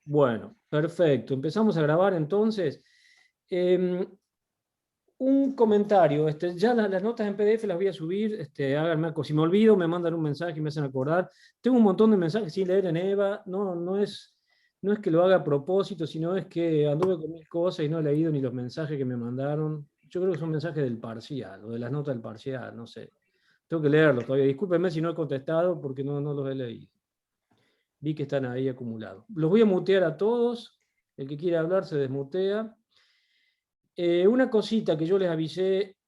Bueno, perfecto. Empezamos a grabar entonces. Eh, un comentario, ya las notas en PDF las voy a subir, háganme algo. Si me olvido, me mandan un mensaje y me hacen acordar. Tengo un montón de mensajes sin leer en EVA. No es que lo haga a propósito, sino es que anduve con mil cosas y no he leído ni los mensajes que me mandaron. Yo creo que son mensajes del parcial, o de las notas del parcial, no sé. Tengo que leerlos todavía. Discúlpenme si no he contestado porque no los he leído. Vi que están ahí acumulados. Los voy a mutear a todos. El que quiera hablar se desmutea. Una cosita que yo les avisé,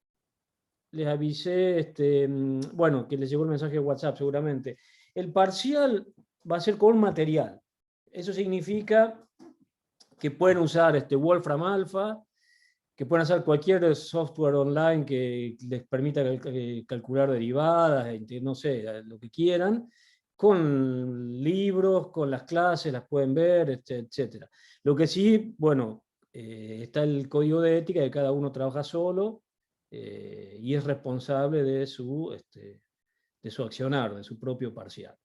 bueno, que les llegó el mensaje de WhatsApp seguramente. El parcial va a ser con material. Eso significa que pueden usar Wolfram Alpha, que pueden hacer cualquier software online que les permita calcular derivadas, no sé, lo que quieran, con libros, con las clases, las pueden ver, etc. Lo que sí, bueno, está el código de ética de cada uno trabaja solo y es responsable de su accionar, de su propio parcial.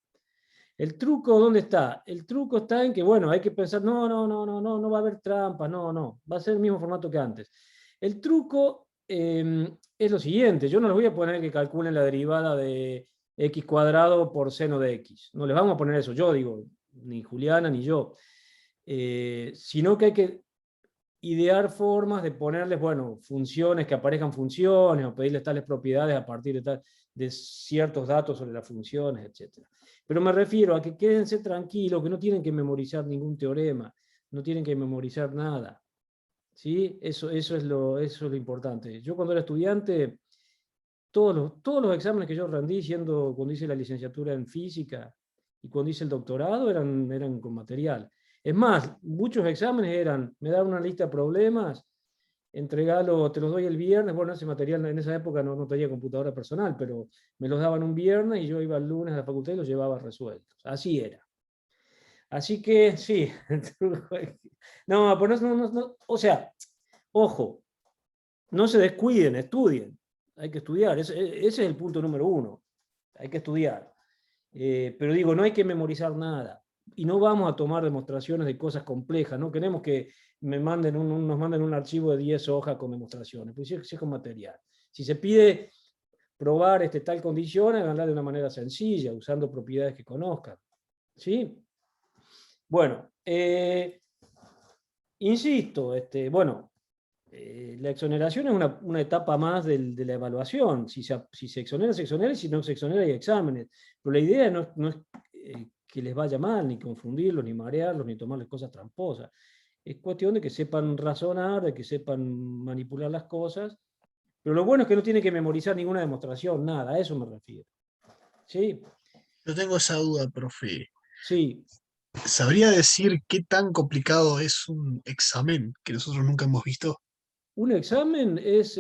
¿El truco dónde está? El truco está en que, bueno, hay que pensar, no va a haber trampas, no, va a ser el mismo formato que antes. El truco es lo siguiente, yo no les voy a poner que calculen la derivada de x cuadrado por seno de x, no les vamos a poner eso, yo digo, ni Juliana ni yo, sino que hay que idear formas de ponerles, bueno, funciones, que aparezcan funciones, o pedirles tales propiedades a partir de ciertos datos sobre las funciones, etc. Pero me refiero a que quédense tranquilos, que no tienen que memorizar ningún teorema, no tienen que memorizar nada. ¿Sí? Eso es lo importante. Yo cuando era estudiante, todos los exámenes que yo rendí, cuando hice la licenciatura en física y cuando hice el doctorado, eran con material. Es más, muchos exámenes me daban una lista de problemas, entregalo, te los doy el viernes. Bueno, ese material en esa época no tenía computadora personal, pero me los daban un viernes y yo iba el lunes a la facultad y los llevaba resueltos. Así era. Así que sí, no, pues o sea, ojo, no se descuiden, estudien. Hay que estudiar, ese es el punto número uno. Hay que estudiar. Pero digo, no hay que memorizar nada. Y no vamos a tomar demostraciones de cosas complejas. No queremos que nos manden un archivo de 10 hojas con demostraciones, pues sí es con material. Si se pide probar tal condición, háganla de una manera sencilla, usando propiedades que conozcan. ¿Sí? Bueno, insisto, bueno, la exoneración es una etapa más de la evaluación. Si se exonera, se exonera, y si no se exonera, hay exámenes. Pero la idea no es que les vaya mal, ni confundirlos, ni marearlos, ni tomarles cosas tramposas. Es cuestión de que sepan razonar, de que sepan manipular las cosas. Pero lo bueno es que no tienen que memorizar ninguna demostración, nada, a eso me refiero. ¿Sí? Yo tengo esa duda, profe. Sí. ¿Sabría decir qué tan complicado es un examen que nosotros nunca hemos visto? Un examen es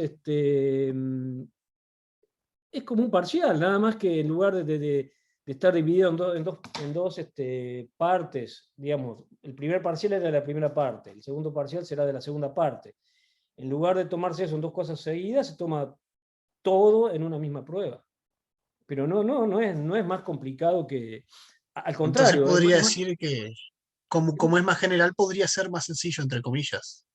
como un parcial, nada más que en lugar de estar dividido en dos partes, digamos, el primer parcial era de la primera parte, el segundo parcial será de la segunda parte. En lugar de tomarse eso en dos cosas seguidas, se toma todo en una misma prueba. Pero no es más complicado al Entonces contrario, podría decir que, como es más general, podría ser más sencillo, entre comillas.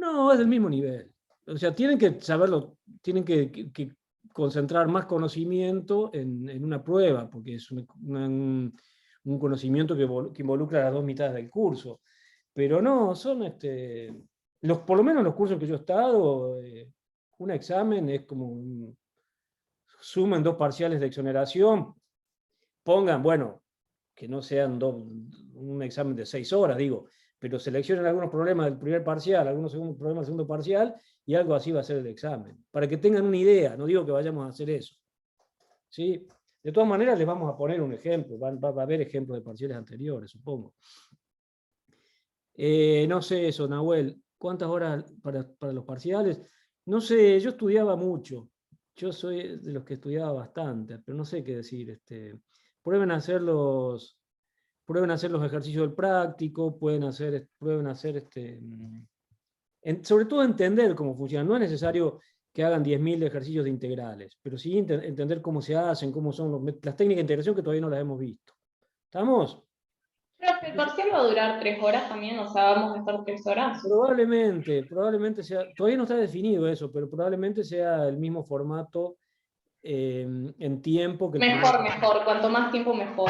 no, es del mismo nivel. O sea, tienen que saberlo, tienen que concentrar más conocimiento en una prueba, porque es un conocimiento que involucra las dos mitades del curso. Pero no, por lo menos los cursos que yo he estado, un examen es como sumen dos parciales de exoneración, pongan, bueno, que no sean un examen de 6 horas, digo, pero seleccionen algunos problemas del primer parcial, algunos problemas del segundo parcial, y algo así va a ser el examen, para que tengan una idea, no digo que vayamos a hacer eso. ¿Sí? De todas maneras, les vamos a poner un ejemplo, va a haber ejemplos de parciales anteriores, supongo. No sé eso, Nahuel, ¿cuántas horas para los parciales? No sé, yo estudiaba mucho, yo soy de los que estudiaba bastante, pero no sé qué decir. Prueben a hacer los, prueben a hacer los ejercicios del práctico, prueben a hacer, sobre todo entender cómo funciona. No es necesario que hagan 10.000 ejercicios de integrales, pero sí entender cómo se hacen, cómo son las técnicas de integración que todavía no las hemos visto. ¿Estamos? Profe, ¿el parcial va a durar 3 horas también? O sea, ¿vamos a estar 3 horas? Probablemente sea, todavía no está definido eso, pero probablemente sea el mismo formato en tiempo que el primer. Mejor. Cuanto más tiempo, mejor.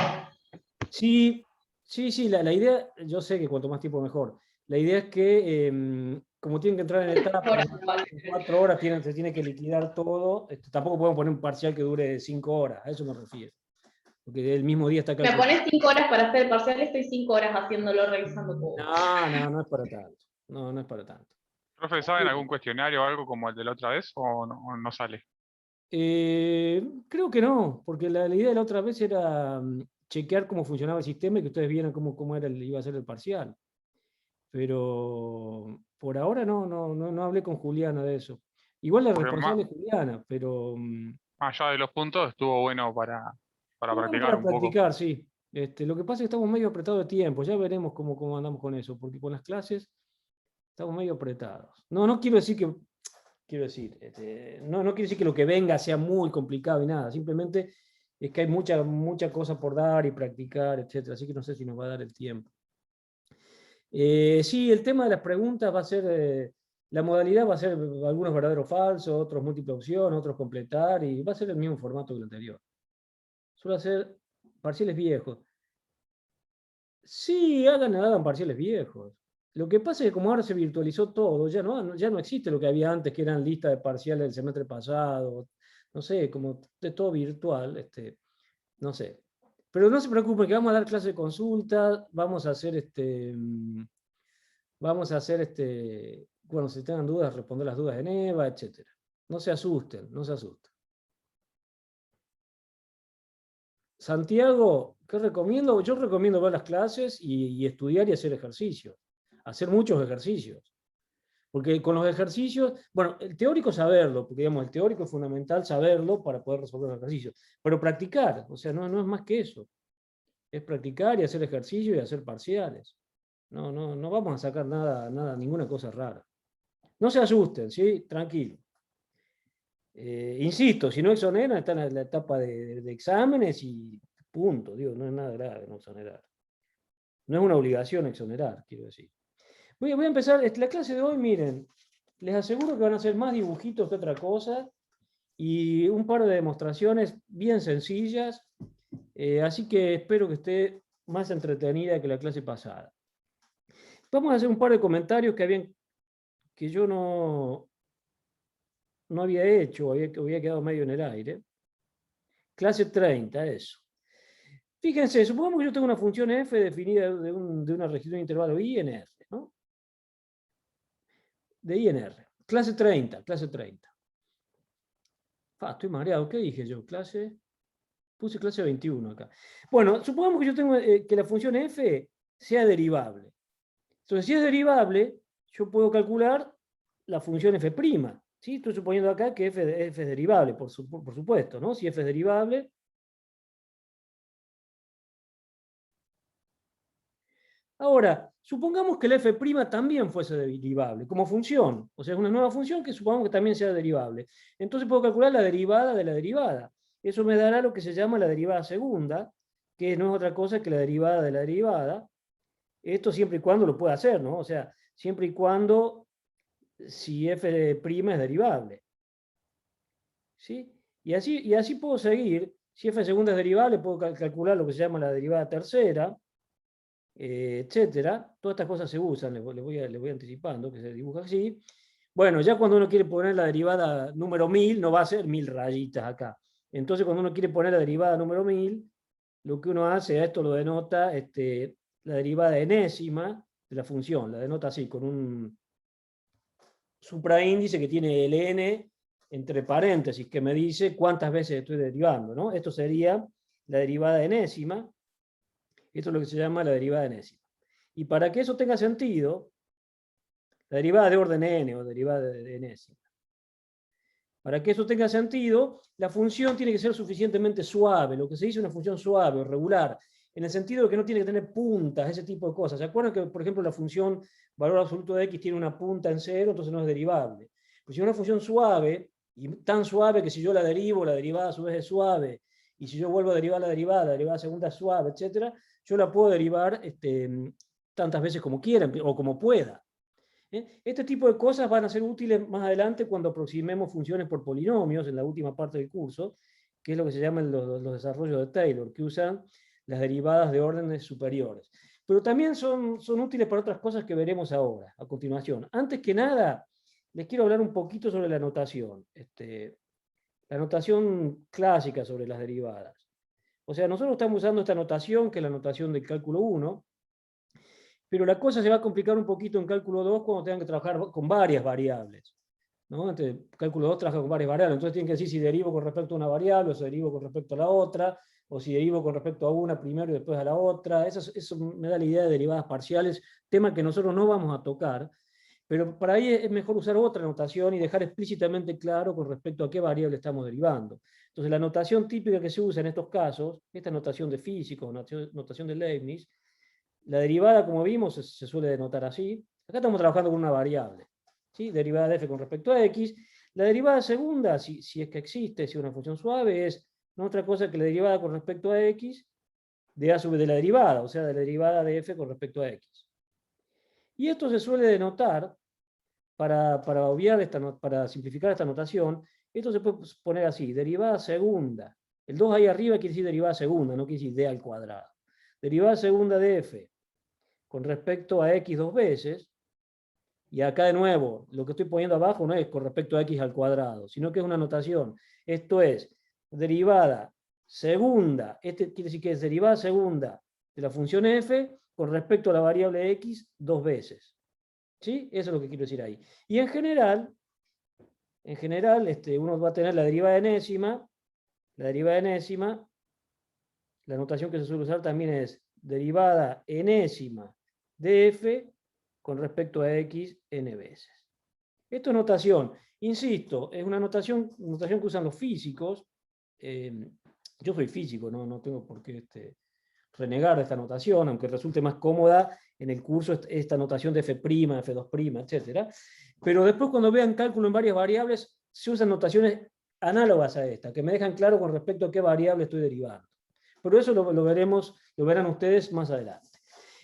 Sí, sí, la idea, yo sé que cuanto más tiempo mejor. La idea es que, como tienen que entrar en etapas, Horas, en igual. 4 horas se tiene que liquidar todo. Tampoco podemos poner un parcial que dure 5 horas, a eso me refiero. Porque el mismo día está Me calculado. pones 5 horas para hacer el parcial, estoy 5 horas haciéndolo, revisando todo. No es para tanto. No es para tanto. Profe, ¿saben algún cuestionario o algo como el de la otra vez o no sale? Creo que no, porque la idea de la otra vez era chequear cómo funcionaba el sistema y que ustedes vieran cómo iba a ser el parcial. Pero por ahora no hablé con Juliana de eso. Igual la Porque responsable es Juliana, pero más allá de los puntos estuvo bueno para bueno, practicar para un poco. practicar, sí. Lo que pasa es que estamos medio apretados de tiempo, ya veremos cómo andamos con eso, porque con las clases estamos medio apretados. No quiero decir que, no quiero decir que lo que venga sea muy complicado y nada, simplemente es que hay mucha cosa por dar y practicar, etcétera, así que no sé si nos va a dar el tiempo. Sí, el tema de las preguntas va a ser, la modalidad va a ser algunos verdaderos falsos, otros múltiple opción, otros completar, y va a ser el mismo formato que el anterior. Suele ser parciales viejos. Sí, hagan parciales viejos. Lo que pasa es que como ahora se virtualizó todo, ya no existe lo que había antes, que eran listas de parciales del semestre pasado, no sé, como de todo virtual, no sé. Pero no se preocupen, que vamos a dar clase de consulta, vamos a hacer bueno, si tengan dudas, responder las dudas de Neva, etc. No se asusten, no se asusten. Santiago, ¿qué recomiendo? Yo recomiendo ver las clases y estudiar y hacer ejercicios. Hacer muchos ejercicios. Porque con los ejercicios, bueno, el teórico saberlo, porque digamos, el teórico es fundamental saberlo para poder resolver los ejercicios. Pero practicar, o sea, no es más que eso. Es practicar y hacer ejercicio y hacer parciales. No vamos a sacar ninguna cosa rara. No se asusten, ¿sí? Tranquilo. Insisto, si no exoneran, están en la etapa de exámenes y punto. Digo, no es nada grave no exonerar. No es una obligación exonerar, quiero decir. Voy a empezar, la clase de hoy, miren, les aseguro que van a ser más dibujitos que otra cosa y un par de demostraciones bien sencillas, así que espero que esté más entretenida que la clase pasada. Vamos a hacer un par de comentarios que yo no había hecho, había quedado medio en el aire. Clase 30, eso. Fíjense, supongamos que yo tengo una función f definida de una región de intervalo I en R, ¿no? De I en R. Clase 30. Estoy mareado, ¿qué dije yo? Puse clase 21 acá. Bueno, supongamos que yo tengo que la función f sea derivable. Entonces, si es derivable, yo puedo calcular la función f'. ¿Sí? Estoy suponiendo acá que f es derivable, por supuesto, ¿no? Si f es derivable. Ahora, supongamos que la f' también fuese derivable, como función. O sea, es una nueva función que supongamos que también sea derivable. Entonces puedo calcular la derivada de la derivada. Eso me dará lo que se llama la derivada segunda, que no es otra cosa que la derivada de la derivada. Esto siempre y cuando lo pueda hacer, ¿no? O sea, siempre y cuando si f' es derivable. ¿Sí? Y así puedo seguir. Si f segunda es derivable, puedo calcular lo que se llama la derivada tercera, etcétera. Todas estas cosas se usan, les voy anticipando, que se dibuja así. Bueno, ya cuando uno quiere poner la derivada número 1000, no va a ser 1000 rayitas acá. Entonces, cuando uno quiere poner la derivada número 1000, lo que uno hace, a esto lo denota la derivada enésima de la función, la denota así, con un supraíndice que tiene el n entre paréntesis, que me dice cuántas veces estoy derivando, ¿no? Esto sería la derivada enésima. Esto es lo que se llama la derivada enésima. Y para que eso tenga sentido, la derivada de orden n o derivada de enésima. Para que eso tenga sentido, la función tiene que ser suficientemente suave, lo que se dice una función suave o regular, en el sentido de que no tiene que tener puntas, ese tipo de cosas. ¿Se acuerdan que, por ejemplo, la función valor absoluto de x tiene una punta en cero, entonces no es derivable? Pues si una función suave, y tan suave que si yo la derivada a su vez es suave, y si yo vuelvo a derivar la derivada segunda es suave, etc., yo la puedo derivar tantas veces como quiera o como pueda. Este tipo de cosas van a ser útiles más adelante cuando aproximemos funciones por polinomios en la última parte del curso, que es lo que se llaman los desarrollos de Taylor, que usan las derivadas de órdenes superiores. Pero también son útiles para otras cosas que veremos ahora, a continuación. Antes que nada, les quiero hablar un poquito sobre la notación. La notación clásica sobre las derivadas. O sea, nosotros estamos usando esta notación, que es la notación del cálculo 1, pero la cosa se va a complicar un poquito en cálculo 2 cuando tengan que trabajar con varias variables, ¿no? Entonces, cálculo 2 trabaja con varias variables, entonces tienen que decir si derivo con respecto a una variable, o si derivo con respecto a la otra, o si derivo con respecto a una primero y después a la otra. Eso me da la idea de derivadas parciales, tema que nosotros no vamos a tocar, pero para ahí es mejor usar otra notación y dejar explícitamente claro con respecto a qué variable estamos derivando. Entonces, la notación típica que se usa en estos casos, esta notación de físicos, notación de Leibniz, la derivada, como vimos, se suele denotar así. Acá estamos trabajando con una variable, ¿sí? Derivada de f con respecto a x. La derivada segunda, si es que existe, si es una función suave, es no otra cosa que la derivada con respecto a x de a sobre de la derivada, o sea, de la derivada de f con respecto a x. Y esto se suele denotar, para para simplificar esta notación, esto se puede poner así: derivada segunda. El 2 ahí arriba quiere decir derivada segunda, no quiere decir d al cuadrado. Derivada segunda de f con respecto a x dos veces, y acá de nuevo, lo que estoy poniendo abajo no es con respecto a x al cuadrado, sino que es una notación. Esto es derivada segunda, quiere decir que es derivada segunda de la función f con respecto a la variable x dos veces. ¿Sí? Eso es lo que quiero decir ahí. Y en general uno va a tener la derivada enésima, la notación que se suele usar también es derivada enésima de f con respecto a x n veces. Esto es notación. Insisto, es una notación que usan los físicos. Yo soy físico, no tengo por qué renegar de esta notación, aunque resulte más cómoda en el curso esta notación de f', f2', etc. Pero después, cuando vean cálculo en varias variables, se usan notaciones análogas a esta, que me dejan claro con respecto a qué variable estoy derivando. Pero eso lo verán ustedes más adelante.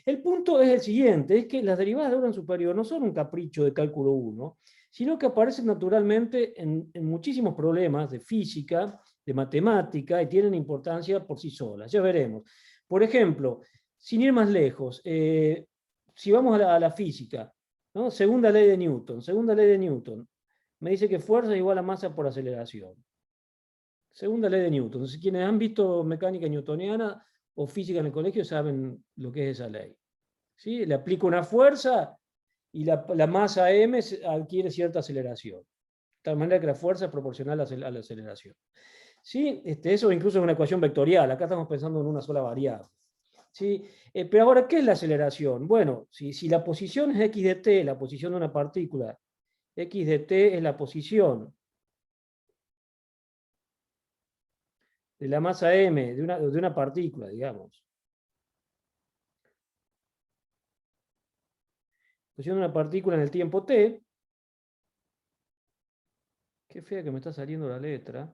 El punto es el siguiente, es que las derivadas de orden superior no son un capricho de cálculo 1, sino que aparecen naturalmente en muchísimos problemas de física, de matemática, y tienen importancia por sí solas. Ya veremos. Por ejemplo, sin ir más lejos, si vamos a la física, ¿no? Segunda ley de Newton, me dice que fuerza es igual a masa por aceleración. Segunda ley de Newton. Entonces, quienes han visto mecánica newtoniana o física en el colegio saben lo que es esa ley. ¿Sí? Le aplico una fuerza y la masa m adquiere cierta aceleración. De tal manera que la fuerza es proporcional a la aceleración. ¿Sí? Eso incluso es una ecuación vectorial. Acá estamos pensando en una sola variable. ¿Sí? Pero ahora, ¿qué es la aceleración? Bueno, si la posición es x de t, la posición de una partícula, x de t es la posición de la masa m de una partícula, digamos. Posición de una partícula en el tiempo t. Qué fea que me está saliendo la letra.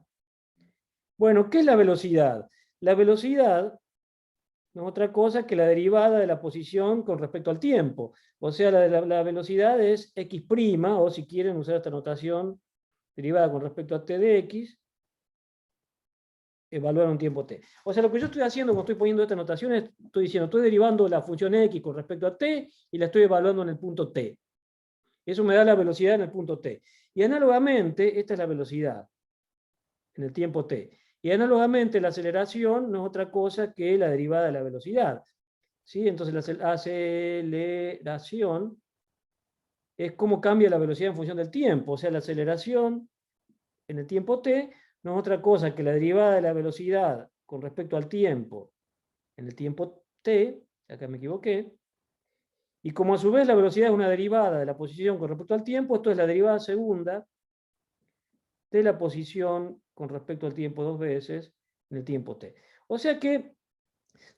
Bueno, ¿qué es la velocidad? La velocidad no es otra cosa que la derivada de la posición con respecto al tiempo. O sea, la velocidad es x', o si quieren usar esta notación, derivada con respecto a t de x, evaluar un tiempo t. O sea, lo que yo estoy haciendo cuando estoy poniendo esta notación es, estoy diciendo, estoy derivando la función x con respecto a t y la estoy evaluando en el punto t. Eso me da la velocidad en el punto t. Y análogamente, esta es la velocidad en el tiempo t. Y análogamente, la aceleración no es otra cosa que la derivada de la velocidad. ¿Sí? Entonces, la aceleración es cómo cambia la velocidad en función del tiempo. O sea, la aceleración en el tiempo t no es otra cosa que la derivada de la velocidad con respecto al tiempo en el tiempo t, acá me equivoqué, y como a su vez la velocidad es una derivada de la posición con respecto al tiempo, esto es la derivada segunda de la posición con respecto al tiempo dos veces en el tiempo t. O sea que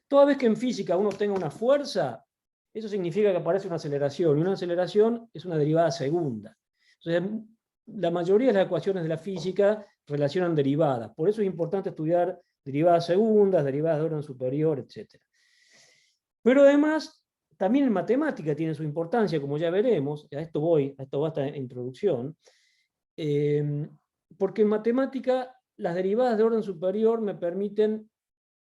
toda vez que en física uno tenga una fuerza, eso significa que aparece una aceleración, y una aceleración es una derivada segunda. Entonces, la mayoría de las ecuaciones de la física relacionan derivadas. Por eso es importante estudiar derivadas segundas, derivadas de orden superior, etc. Pero además, también en matemática tiene su importancia, como ya veremos, a esto va esta introducción, porque en matemática las derivadas de orden superior me permiten,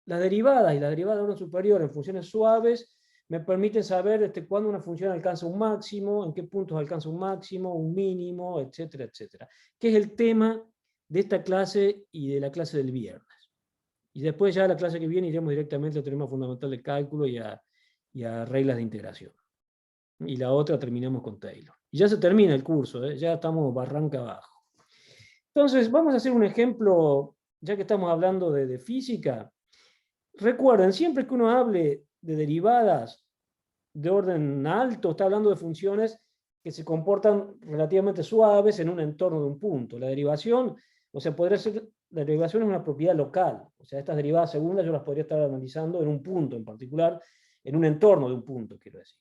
las derivadas y las derivadas de orden superior en funciones suaves me permiten saber cuándo una función alcanza un máximo, en qué puntos alcanza un máximo, un mínimo, etcétera, etcétera. Que es el tema de esta clase y de la clase del viernes. Y después ya la clase que viene iremos directamente al teorema fundamental de cálculo y a reglas de integración. Y la otra terminamos con Taylor. Y ya se termina el curso, ya estamos barranca abajo. Entonces, vamos a hacer un ejemplo, ya que estamos hablando de física. Recuerden, siempre que uno hable de derivadas de orden alto, está hablando de funciones que se comportan relativamente suaves en un entorno de un punto. La derivación, o sea, la derivación es una propiedad local. O sea, estas derivadas segundas yo las podría estar analizando en un punto en particular, en un entorno de un punto, quiero decir.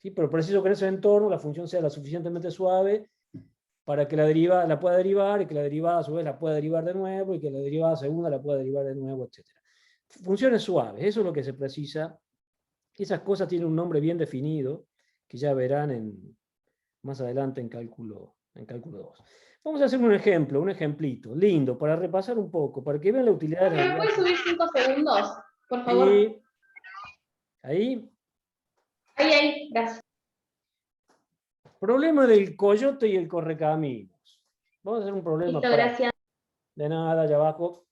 ¿Sí? Pero preciso que en ese entorno la función sea lo suficientemente suave para que la derivada la pueda derivar, y que la derivada a su vez la pueda derivar de nuevo, y que la derivada segunda la pueda derivar de nuevo, etc. Funciones suaves, eso es lo que se precisa. Esas cosas tienen un nombre bien definido, que ya verán más adelante en cálculo 2. Vamos a hacer un ejemplo, un ejemplito, lindo, para repasar un poco, para que vean la utilidad de la ¿Me puedes derivación. subir 5 segundos? Por favor. Y ahí, Ahí, gracias. problema del coyote y el correcaminos. Vamos a hacer un problema Listo, práctico. gracias. De nada, allá abajo.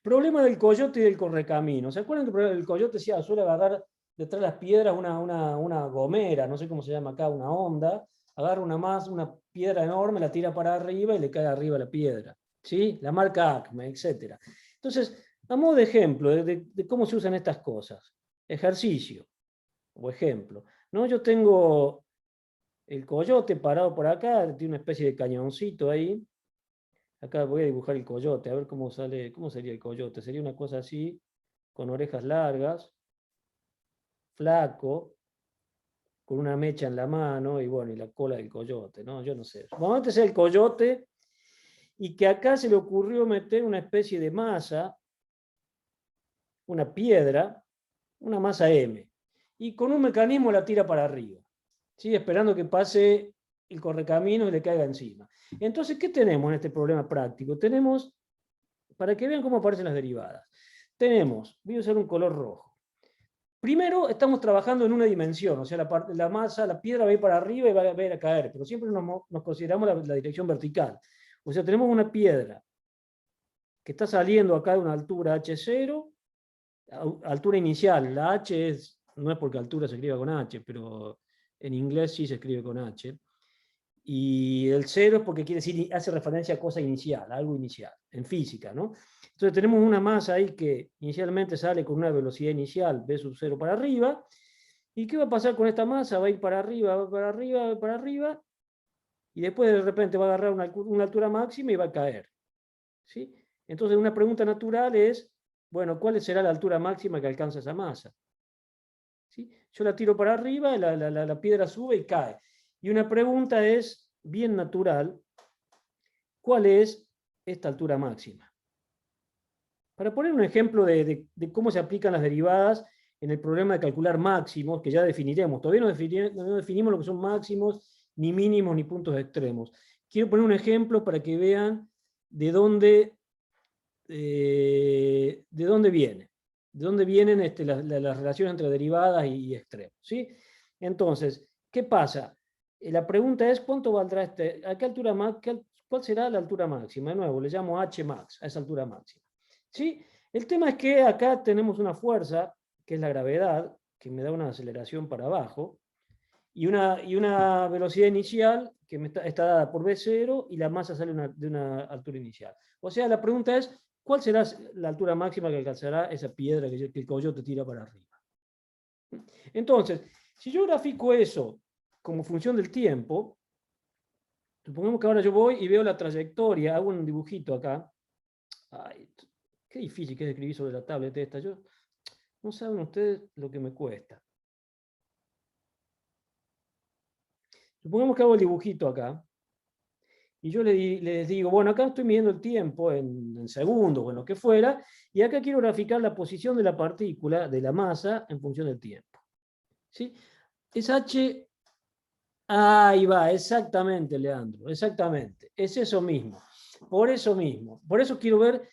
Problema del coyote y del correcamino. ¿Se acuerdan que el coyote suele agarrar detrás de las piedras una gomera, no sé cómo se llama acá, una onda, agarra una piedra enorme, la tira para arriba y le cae arriba la piedra? ¿Sí? La marca Acme, etc. Entonces, a modo de ejemplo de cómo se usan estas cosas, ejercicio o ejemplo, ¿no? Yo tengo el coyote parado por acá, tiene una especie de cañoncito ahí. Acá voy a dibujar el coyote, a ver cómo sale, cómo sería el coyote. Sería una cosa así, con orejas largas, flaco, con una mecha en la mano, y bueno, y la cola del coyote, ¿no? Yo no sé. Vamos a hacer el coyote, y que acá se le ocurrió meter una especie de masa, una piedra, una masa M, y con un mecanismo la tira para arriba, ¿sí? Esperando que pase el correcaminos y le caiga encima. Entonces, ¿qué tenemos en este problema práctico? Tenemos, para que vean cómo aparecen las derivadas, voy a usar un color rojo. Primero estamos trabajando en una dimensión, o sea, la masa, la piedra va a ir para arriba y va a ver a caer, pero siempre nos consideramos la dirección vertical. O sea, tenemos una piedra que está saliendo acá de una altura h0, altura inicial. La h no es porque altura se escriba con h, pero en inglés sí se escribe con h. Y el 0 es porque quiere decir, hace referencia a cosa inicial, a algo inicial, en física, ¿no? Entonces tenemos una masa ahí que inicialmente sale con una velocidad inicial, v sub 0 para arriba. ¿Y qué va a pasar con esta masa? Va a ir para arriba, va para arriba, va para arriba, y después de repente va a agarrar una altura máxima y va a caer. ¿Sí? Entonces una pregunta natural es, bueno, ¿cuál será la altura máxima que alcanza esa masa? ¿Sí? Yo la tiro para arriba, la piedra sube y cae. Y una pregunta es, bien natural, ¿cuál es esta altura máxima? Para poner un ejemplo de cómo se aplican las derivadas en el problema de calcular máximos, que ya definiremos. Todavía no definimos lo que son máximos, ni mínimos, ni puntos extremos. Quiero poner un ejemplo para que vean de dónde viene. De dónde vienen las relaciones entre derivadas y extremos. ¿Sí? Entonces, ¿qué pasa? La pregunta es, ¿cuánto valdrá a qué altura cuál será la altura máxima? De nuevo, le llamo H max, a esa altura máxima. ¿Sí? El tema es que acá tenemos una fuerza, que es la gravedad, que me da una aceleración para abajo, y una velocidad inicial que está dada por V0, y la masa sale de una altura inicial. O sea, la pregunta es, ¿cuál será la altura máxima que alcanzará esa piedra que el coyote tira para arriba? Entonces, si yo grafico eso como función del tiempo, supongamos que ahora yo voy y veo la trayectoria, hago un dibujito acá. Ay, qué difícil que es escribir sobre la tablet esta. No saben ustedes lo que me cuesta. Supongamos que hago el dibujito acá, y yo les digo, bueno, acá estoy midiendo el tiempo en segundos o en lo que fuera, y acá quiero graficar la posición de la partícula, de la masa, en función del tiempo. ¿Sí? Es h, ahí va, exactamente, Leandro, exactamente, es eso mismo. Por eso quiero ver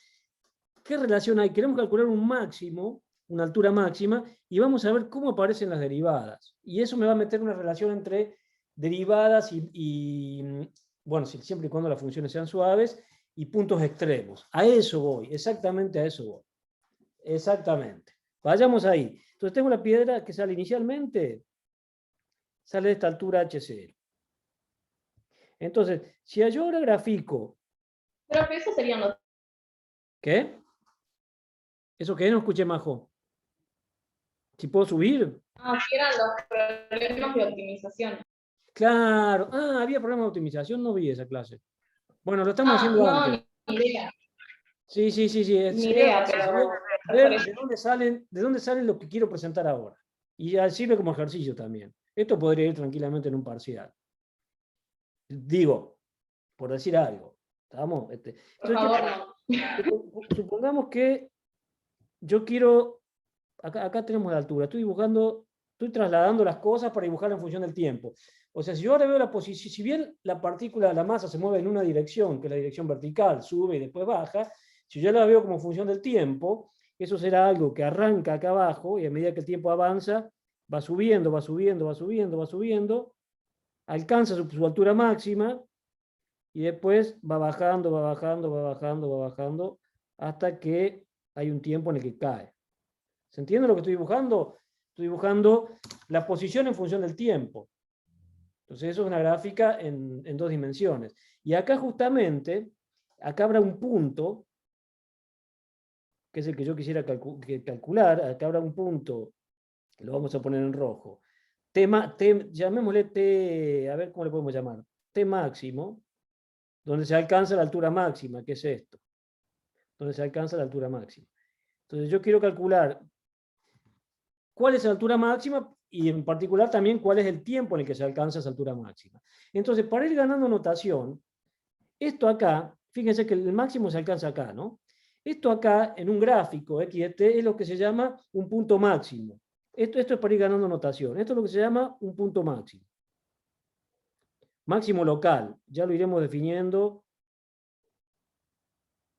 qué relación hay. Queremos calcular un máximo, una altura máxima, y vamos a ver cómo aparecen las derivadas. Y eso me va a meter una relación entre derivadas bueno, siempre y cuando las funciones sean suaves, y puntos extremos. A eso voy, exactamente a eso voy. Exactamente. Vayamos ahí. Entonces tengo la piedra que sale inicialmente, sale de esta altura h0. Entonces, si yo ahora grafico... Pero que esos serían los... ¿Qué? ¿Eso qué? No escuché, Majo. Si puedo subir. Sí, eran los problemas de optimización. Claro. Ah, había problemas de optimización, no vi esa clase. Bueno, lo estamos haciendo No, antes. ni idea. Sí. Ni idea, pero... ver de dónde salen lo que quiero presentar ahora. Y ya sirve como ejercicio también. Esto podría ir tranquilamente en un parcial. Digo, por decir algo. ¿Estamos? Por favor, no. Supongamos que yo quiero... Acá tenemos la altura. Estoy trasladando las cosas para dibujar en función del tiempo. O sea, si yo ahora veo la posición, si bien la partícula, la masa se mueve en una dirección, que es la dirección vertical, sube y después baja, si yo la veo como función del tiempo, eso será algo que arranca acá abajo y a medida que el tiempo avanza, va subiendo, va subiendo, va subiendo, va subiendo, alcanza su altura máxima y después va bajando, va bajando, va bajando, va bajando, hasta que hay un tiempo en el que cae. ¿Se entiende lo que estoy dibujando? Estoy dibujando la posición en función del tiempo. Entonces eso es una gráfica en 2 dimensiones. Y acá justamente, acá habrá un punto, que es el que yo quisiera calcular, acá habrá un punto, lo vamos a poner en rojo. Llamémosle T, a ver cómo le podemos llamar, T máximo, donde se alcanza la altura máxima, que es esto, donde se alcanza la altura máxima. Entonces yo quiero calcular cuál es la altura máxima y en particular también cuál es el tiempo en el que se alcanza esa altura máxima. Entonces, para ir ganando notación, esto acá, fíjense que el máximo se alcanza acá, ¿no? Esto acá, en un gráfico x de t, es lo que se llama un punto máximo. Esto es para ir ganando notación. Esto es lo que se llama un punto máximo. Máximo local, ya lo iremos definiendo.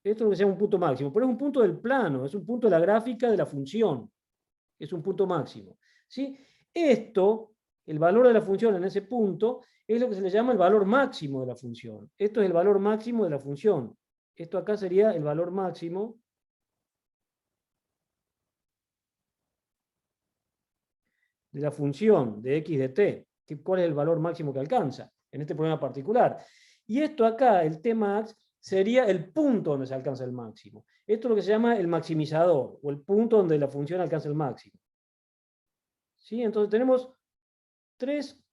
Esto es lo que se llama un punto máximo, pero es un punto del plano, es un punto de la gráfica de la función. Es un punto máximo. ¿Sí? Esto, el valor de la función en ese punto, es lo que se le llama el valor máximo de la función. Esto es el valor máximo de la función. Esto acá sería el valor máximo de la función de x de t. ¿Cuál es el valor máximo que alcanza en este problema particular? Y esto acá, el Tmax, sería el punto donde se alcanza el máximo. Esto es lo que se llama el maximizador, o el punto donde la función alcanza el máximo. ¿Sí? Entonces tenemos 3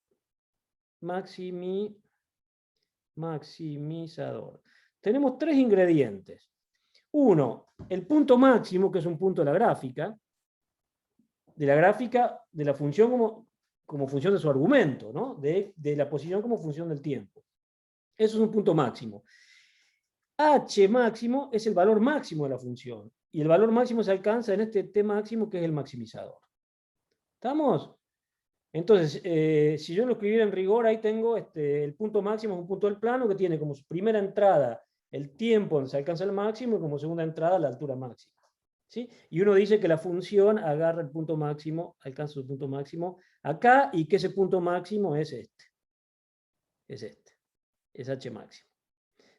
maximizador. Tenemos 3 ingredientes. Uno, el punto máximo, que es un punto de la gráfica de la función como función de su argumento, ¿no? De la posición como función del tiempo. Eso es un punto máximo. H máximo es el valor máximo de la función. Y el valor máximo se alcanza en este T máximo, que es el maximizador. ¿Estamos? Entonces, si yo lo escribiera en rigor, ahí tengo el punto máximo, es un punto del plano que tiene como su primera entrada el tiempo donde se alcanza el máximo y como segunda entrada la altura máxima. ¿Sí? Y uno dice que la función agarra el punto máximo, alcanza su punto máximo acá, y que ese punto máximo es este. Es H máximo.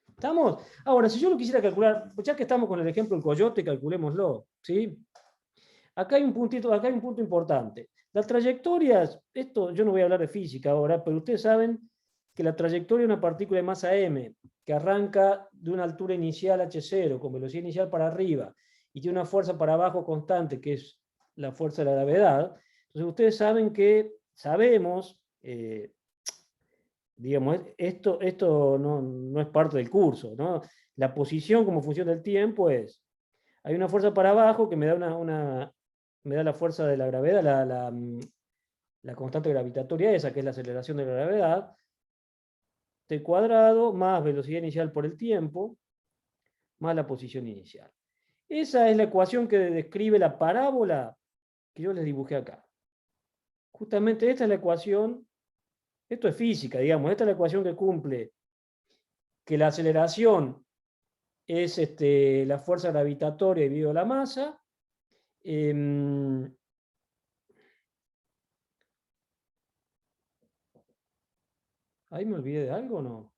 ¿Estamos? Ahora, si yo lo quisiera calcular, ya que estamos con el ejemplo del coyote, calculémoslo. ¿Sí? Acá hay un punto importante. Las trayectorias, esto yo no voy a hablar de física ahora, pero ustedes saben que la trayectoria de una partícula de masa m, que arranca de una altura inicial h0, con velocidad inicial para arriba, y tiene una fuerza para abajo constante, que es la fuerza de la gravedad, entonces ustedes saben que, sabemos, digamos, esto no es parte del curso, ¿no? La posición como función del tiempo es, hay una fuerza para abajo que me da me da la fuerza de la gravedad, la constante gravitatoria esa, que es la aceleración de la gravedad, t cuadrado más velocidad inicial por el tiempo, más la posición inicial. Esa es la ecuación que describe la parábola que yo les dibujé acá. Justamente esta es la ecuación, esto es física, digamos, esta es la ecuación que cumple que la aceleración es la fuerza gravitatoria dividido la masa. ¿Ahí me olvidé de algo o no?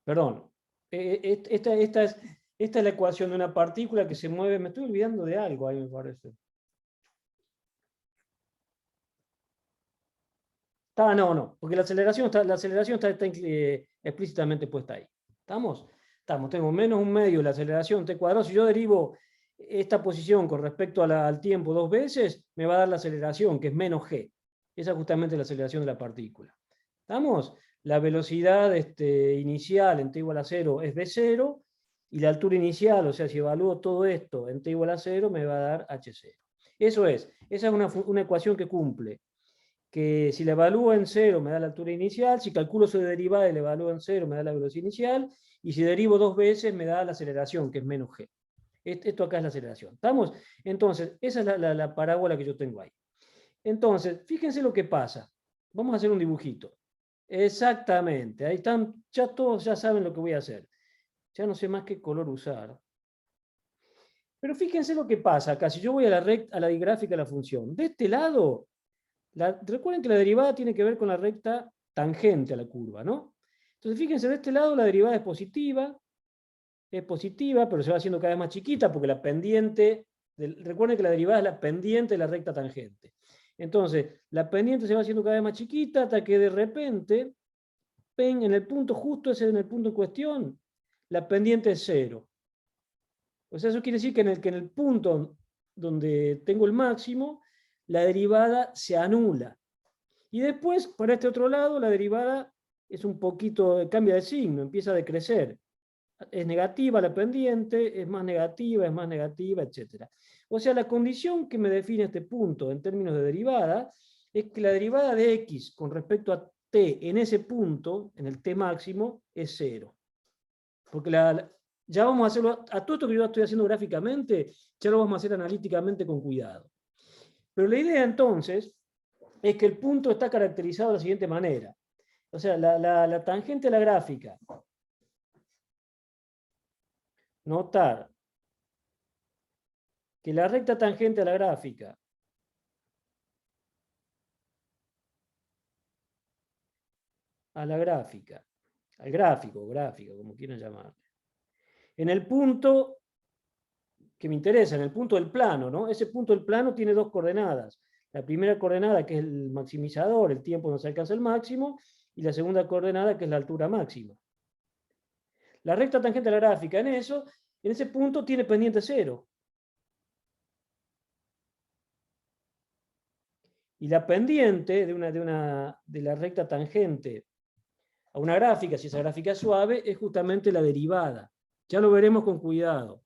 Perdón. Esta es la ecuación de una partícula que se mueve. Me estoy olvidando de algo ahí, me parece. No, porque la aceleración está explícitamente puesta ahí. ¿Estamos? Estamos. Tengo menos un medio la aceleración t cuadrado. Si yo derivo esta posición con respecto al tiempo 2 veces, me va a dar la aceleración, que es menos g. Esa es justamente la aceleración de la partícula. ¿Estamos? La velocidad inicial en t igual a 0 es v0, y la altura inicial, o sea, si evalúo todo esto en t igual a 0, me va a dar h0. Esa es una ecuación que cumple que si la evalúo en 0 me da la altura inicial, si calculo su derivada y la evalúo en 0 me da la velocidad inicial, y si derivo 2 veces me da la aceleración, que es menos g. Esto acá es la aceleración. ¿Estamos? Entonces, esa es la parábola que yo tengo ahí. Entonces, fíjense lo que pasa. Vamos a hacer un dibujito. Exactamente. Ahí están, ya todos ya saben lo que voy a hacer. Ya no sé más qué color usar. Pero fíjense lo que pasa acá. Si yo voy a la gráfica de la función, de este lado, recuerden que la derivada tiene que ver con la recta tangente a la curva, ¿no? Entonces, fíjense, de este lado la derivada es positiva, pero se va haciendo cada vez más chiquita porque la pendiente, recuerden que la derivada es la pendiente de la recta tangente. Entonces, la pendiente se va haciendo cada vez más chiquita hasta que de repente, ven, en el punto justo ese, en el punto en cuestión, la pendiente es 0. O sea, eso quiere decir que en el punto donde tengo el máximo, la derivada se anula. Y después, para este otro lado, la derivada es un poquito, cambia de signo, empieza a decrecer. Es negativa la pendiente, es más negativa, etc. O sea, la condición que me define este punto en términos de derivada es que la derivada de x con respecto a t en ese punto, en el t máximo, es 0. Porque ya vamos a hacerlo, a todo esto que yo estoy haciendo gráficamente, ya lo vamos a hacer analíticamente con cuidado. Pero la idea entonces es que el punto está caracterizado de la siguiente manera. O sea, la tangente a la gráfica. Notar que la recta tangente a la gráfica al gráfico, como quieran llamarle. En el punto que me interesa, en el punto del plano, ¿no? Ese punto del plano tiene dos coordenadas. La primera coordenada, que es el maximizador, el tiempo donde se alcanza el máximo, y la segunda coordenada, que es la altura máxima. La recta tangente a la gráfica en ese punto tiene pendiente 0. Y la pendiente de la recta tangente a una gráfica, si esa gráfica es suave, es justamente la derivada. Ya lo veremos con cuidado.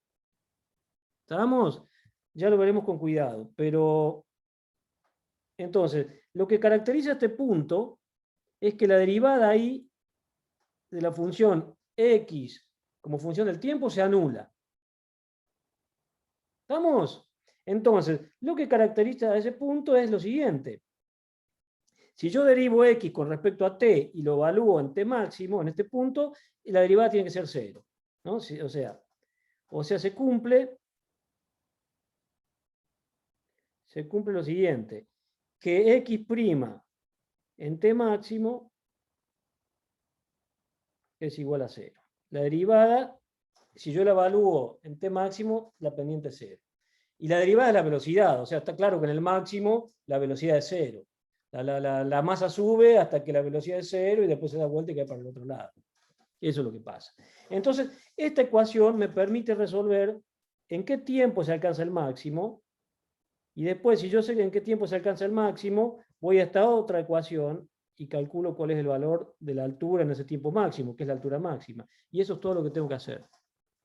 ¿Estamos? Ya lo veremos con cuidado. Pero, entonces, lo que caracteriza este punto es que la derivada ahí de la función x como función del tiempo se anula. ¿Estamos? Entonces, lo que caracteriza a ese punto es lo siguiente. Si yo derivo x con respecto a t y lo evalúo en t máximo, en este punto, la derivada tiene que ser 0. ¿No? O sea, se cumple lo siguiente, que x' en t máximo es igual a 0. La derivada, si yo la evalúo en t máximo, la pendiente es 0. Y la derivada es la velocidad, o sea, está claro que en el máximo la velocidad es 0. La masa sube hasta que la velocidad es 0 y después se da vuelta y cae para el otro lado. Eso es lo que pasa. Entonces, esta ecuación me permite resolver en qué tiempo se alcanza el máximo, y después, si yo sé en qué tiempo se alcanza el máximo, voy a esta otra ecuación y calculo cuál es el valor de la altura en ese tiempo máximo, que es la altura máxima. Y eso es todo lo que tengo que hacer.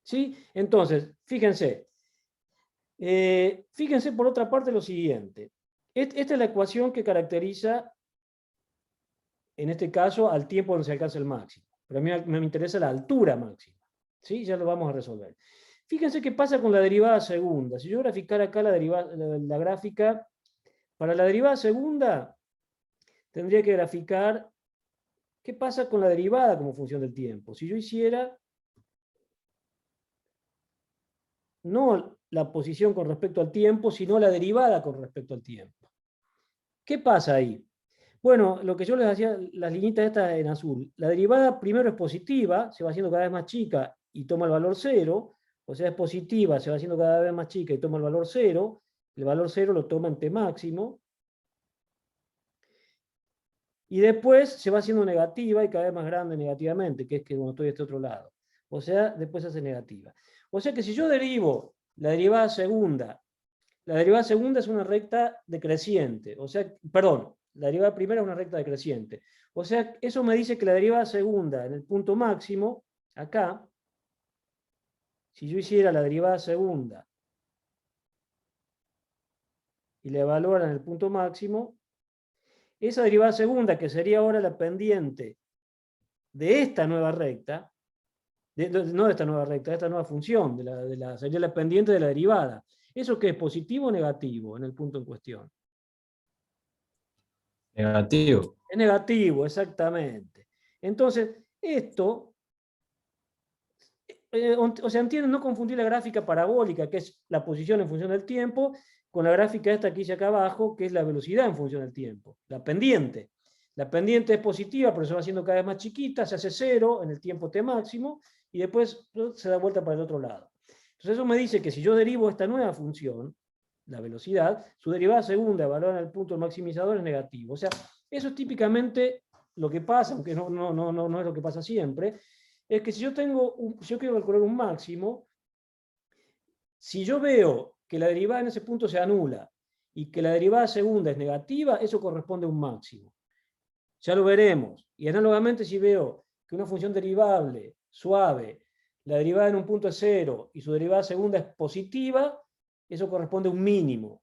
¿Sí? Entonces, fíjense. Fíjense por otra parte lo siguiente. Esta es la ecuación que caracteriza en este caso, al tiempo donde se alcanza el máximo. Pero a mí me interesa la altura máxima. ¿Sí? Ya lo vamos a resolver. Fíjense qué pasa con la derivada segunda. Si yo graficara acá la gráfica, para la derivada segunda, tendría que graficar qué pasa con la derivada como función del tiempo. Si yo hiciera no la posición con respecto al tiempo, sino la derivada con respecto al tiempo. ¿Qué pasa ahí? Bueno, lo que yo les hacía, las liñitas estas en azul, la derivada primero es positiva, se va haciendo cada vez más chica y toma el valor 0, o sea, es positiva, se va haciendo cada vez más chica y toma el valor 0, el valor 0 lo toma en t máximo, y después se va haciendo negativa y cada vez más grande negativamente, que es que cuando estoy de este otro lado. O sea, después se hace negativa. O sea que si yo derivo la derivada segunda es una recta decreciente, o sea, perdón, la derivada primera es una recta decreciente. O sea, eso me dice que la derivada segunda en el punto máximo, acá, si yo hiciera la derivada segunda y la evaluara en el punto máximo, esa derivada segunda, que sería ahora la pendiente de esta nueva recta, no de esta nueva recta, de esta nueva función, sería la pendiente de la derivada. ¿Eso qué es? ¿Positivo o negativo en el punto en cuestión? Negativo. Es negativo, exactamente. Entonces, esto, o sea, entienden, no confundir la gráfica parabólica, que es la posición en función del tiempo, con la gráfica esta que hice acá abajo, que es la velocidad en función del tiempo, la pendiente. La pendiente es positiva, pero se va haciendo cada vez más chiquita, se hace 0 en el tiempo t máximo, y después se da vuelta para el otro lado. Entonces eso me dice que si yo derivo esta nueva función, la velocidad, su derivada segunda evaluada en el punto maximizador es negativo. O sea, eso es típicamente lo que pasa, aunque no es lo que pasa siempre, es que si yo quiero calcular un máximo, si yo veo que la derivada en ese punto se anula y que la derivada segunda es negativa, eso corresponde a un máximo. Ya lo veremos. Y análogamente, si veo que una función derivable suave, la derivada en un punto es 0 y su derivada segunda es positiva, eso corresponde a un mínimo.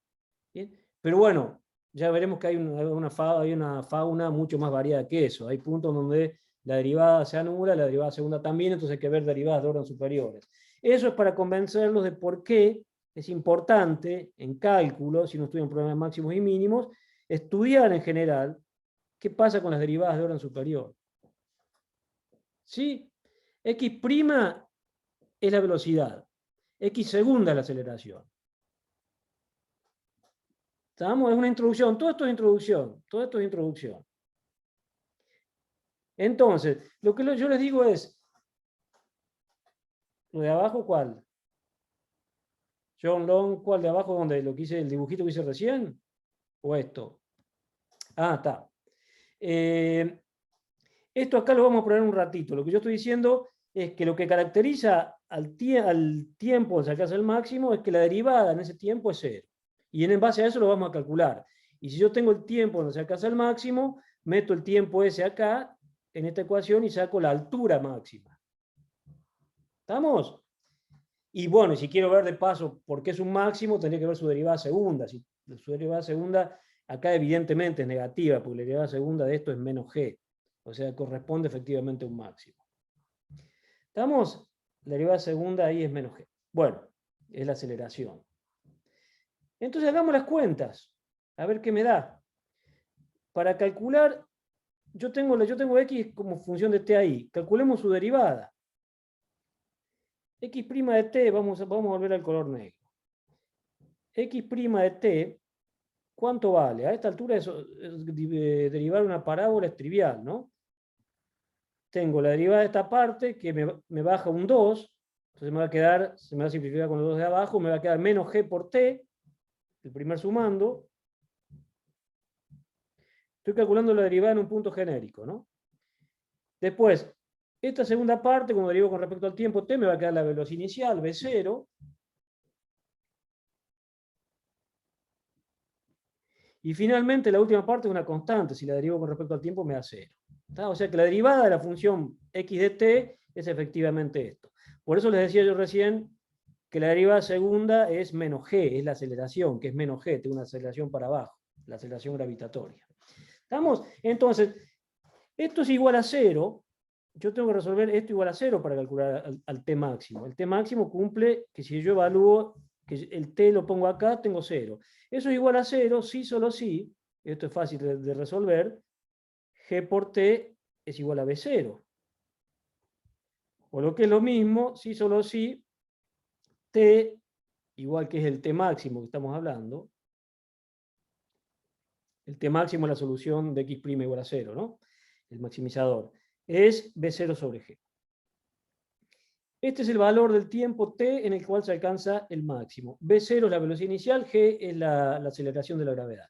¿Bien? Pero bueno, ya veremos que hay una fauna mucho más variada que eso. Hay puntos donde la derivada se anula, la derivada segunda también, entonces hay que ver derivadas de orden superiores. Eso es para convencerlos de por qué es importante en cálculo, si no estudian problemas máximos y mínimos, estudiar en general qué pasa con las derivadas de orden superior. ¿Sí? X' es la velocidad, X segunda es la aceleración. ¿Estamos? Es una introducción, todo esto es introducción. Entonces, lo que yo les digo es, ¿lo de abajo cuál? John Long, ¿cuál de abajo? ¿Dónde? ¿Lo que hice, el dibujito que hice recién? ¿O esto? Ah, está. Esto acá lo vamos a poner un ratito. Lo que yo estoy diciendo es que lo que caracteriza al tiempo de sacarse el máximo es que la derivada en ese tiempo es 0. Y en base a eso lo vamos a calcular. Y si yo tengo el tiempo donde se alcanza el máximo, meto el tiempo ese acá, en esta ecuación, y saco la altura máxima. ¿Estamos? Y bueno, si quiero ver de paso por qué es un máximo, tendría que ver su derivada segunda. Si su derivada segunda acá evidentemente es negativa, porque la derivada segunda de esto es menos g. O sea, corresponde efectivamente a un máximo. ¿Estamos? La derivada segunda ahí es menos g. Bueno, es la aceleración. Entonces hagamos las cuentas, a ver qué me da. Para calcular, yo tengo x como función de t ahí. Calculemos su derivada. X' de t, vamos a volver al color negro. X' de t, ¿cuánto vale? A esta altura derivar una parábola es trivial, ¿no? Tengo la derivada de esta parte que me baja un 2, entonces se me va a simplificar con los 2 de abajo, me va a quedar menos g por t, el primer sumando. Estoy calculando la derivada en un punto genérico, ¿no? Después, esta segunda parte, como derivo con respecto al tiempo t, me va a quedar la velocidad inicial, v0. Y finalmente, la última parte es una constante, si la derivo con respecto al tiempo me da 0. ¿Está? O sea que la derivada de la función x de t es efectivamente esto. Por eso les decía yo recién que la derivada segunda es menos g, es la aceleración, que es menos g, tengo una aceleración para abajo, la aceleración gravitatoria. ¿Estamos? Entonces, Esto es igual a 0. Yo tengo que resolver esto igual a 0 para calcular al t máximo. El t máximo cumple que si yo evalúo, que el t lo pongo acá, tengo 0. Eso es igual a 0 si solo si, esto es fácil de resolver, g por t es igual a b0. O lo que es lo mismo, si solo si t, igual que es el t máximo que estamos hablando, el t máximo es la solución de x' igual a 0, ¿no? El maximizador, es b0 sobre g. Este es el valor del tiempo t en el cual se alcanza el máximo. b0 es la velocidad inicial, g es la aceleración de la gravedad.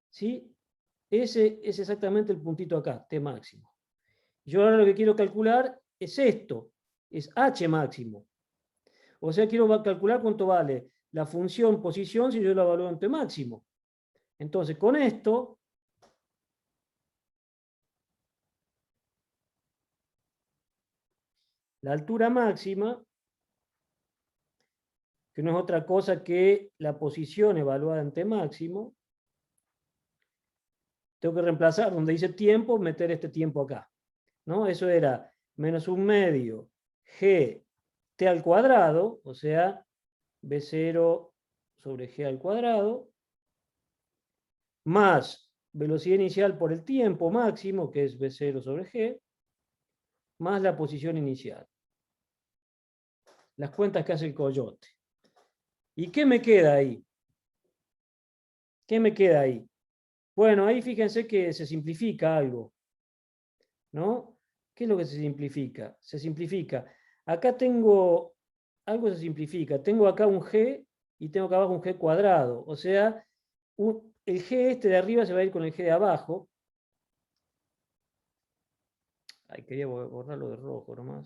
¿Sí? Ese es exactamente el puntito acá, t máximo. Yo ahora lo que quiero calcular es esto, es h máximo. O sea, quiero calcular cuánto vale la función posición si yo la evalúo en t máximo. Entonces, con esto, la altura máxima, que no es otra cosa que la posición evaluada en t máximo, tengo que reemplazar donde dice tiempo, meter este tiempo acá, ¿no? Eso era menos un medio g t al cuadrado, o sea, b0 sobre g al cuadrado, más velocidad inicial por el tiempo máximo, que es b0 sobre g, más la posición inicial. Las cuentas que hace el coyote. ¿Y qué me queda ahí? ¿Qué me queda ahí? Bueno, ahí fíjense que se simplifica algo, ¿no? ¿Qué es lo que se simplifica? Se simplifica. Acá tengo, algo se simplifica. Tengo acá un g y tengo acá abajo un g cuadrado. O sea, el g este de arriba se va a ir con el g de abajo. Ay, quería borrarlo de rojo nomás.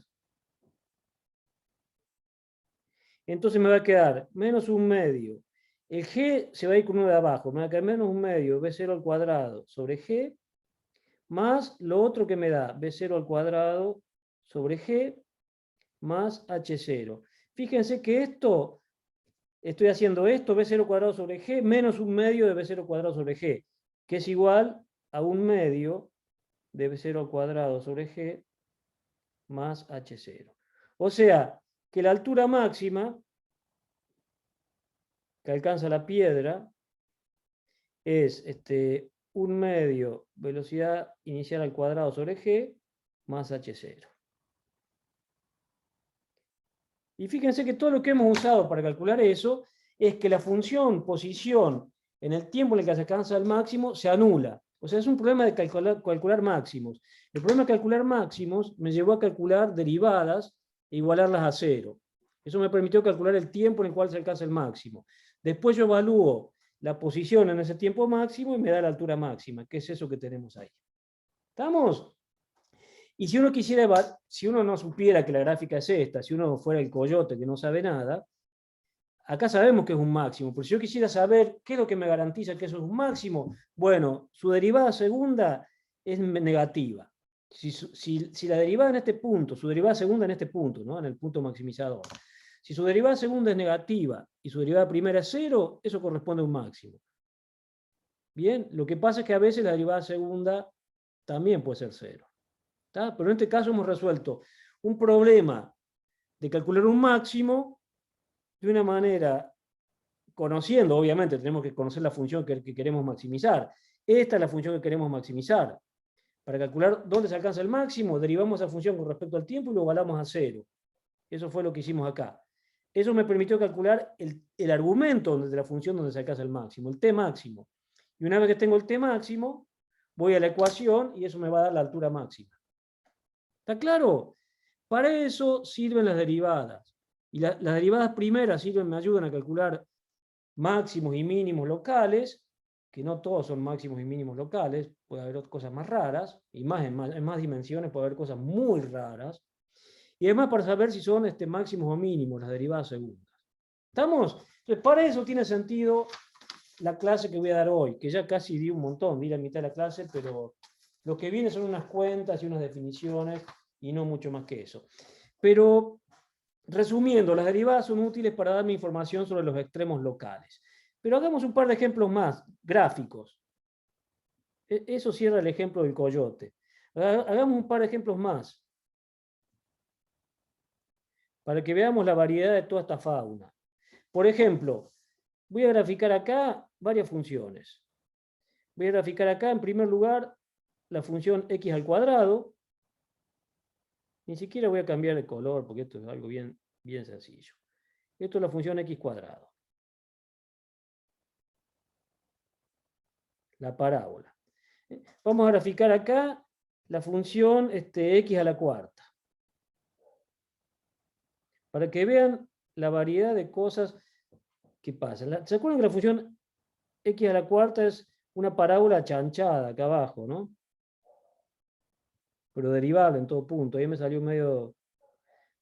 Entonces me va a quedar menos un medio. El g se va a ir con uno de abajo. Me va a quedar menos un medio, b0 al cuadrado sobre g, más lo otro que me da, b0 al cuadrado sobre g, más h0. Fíjense que esto, estoy haciendo esto, b0 cuadrado sobre g, menos un medio de b0 cuadrado sobre g, que es igual a un medio de b0 al cuadrado sobre g, más h0. O sea, que la altura máxima que alcanza la piedra es un medio velocidad inicial al cuadrado sobre g más h0. Y fíjense que todo lo que hemos usado para calcular eso es que la función posición en el tiempo en el que se alcanza el máximo se anula. O sea, es un problema de calcular máximos. El problema de calcular máximos me llevó a calcular derivadas e igualarlas a 0. Eso me permitió calcular el tiempo en el cual se alcanza el máximo. Después yo evalúo la posición en ese tiempo máximo y me da la altura máxima, que es eso que tenemos ahí. ¿Estamos? Y si uno quisiera, si uno no supiera que la gráfica es esta, si uno fuera el coyote que no sabe nada, acá sabemos que es un máximo, pero si yo quisiera saber qué es lo que me garantiza que eso es un máximo, bueno, su derivada segunda es negativa. Si la derivada en este punto, su derivada segunda en este punto, ¿no? En el punto maximizador, si su derivada segunda es negativa y su derivada primera es 0, eso corresponde a un máximo. Bien, lo que pasa es que a veces la derivada segunda también puede ser 0. ¿Está? Pero en este caso hemos resuelto un problema de calcular un máximo de una manera, conociendo, obviamente, tenemos que conocer la función que queremos maximizar. Esta es la función que queremos maximizar. Para calcular dónde se alcanza el máximo, derivamos esa función con respecto al tiempo y lo igualamos a 0. Eso fue lo que hicimos acá. Eso me permitió calcular el argumento de la función donde se alcanza el máximo, el t máximo. Y una vez que tengo el t máximo, voy a la ecuación y eso me va a dar la altura máxima. ¿Está claro? Para eso sirven las derivadas. Y las derivadas primeras me ayudan a calcular máximos y mínimos locales, que no todos son máximos y mínimos locales, puede haber cosas más raras, y en más dimensiones puede haber cosas muy raras. Y además para saber si son máximos o mínimos, las derivadas segundas. ¿Estamos? Entonces, para eso tiene sentido la clase que voy a dar hoy, que ya casi di un montón, di la mitad de la clase, pero lo que viene son unas cuentas y unas definiciones, y no mucho más que eso. Pero, resumiendo, las derivadas son útiles para darme información sobre los extremos locales. Pero hagamos un par de ejemplos más, gráficos. Eso cierra el ejemplo del coyote. Hagamos un par de ejemplos más, para que veamos la variedad de toda esta fauna. Por ejemplo, voy a graficar acá varias funciones. Voy a graficar acá, en primer lugar, la función x al cuadrado. Ni siquiera voy a cambiar el color, porque esto es algo bien sencillo. Esto es la función x cuadrado. La parábola. Vamos a graficar acá la función x a la cuarta. Para que vean la variedad de cosas que pasan. ¿Se acuerdan que la función x a la cuarta es una parábola chanchada acá abajo, ¿no? Pero derivable en todo punto. Ahí me salió medio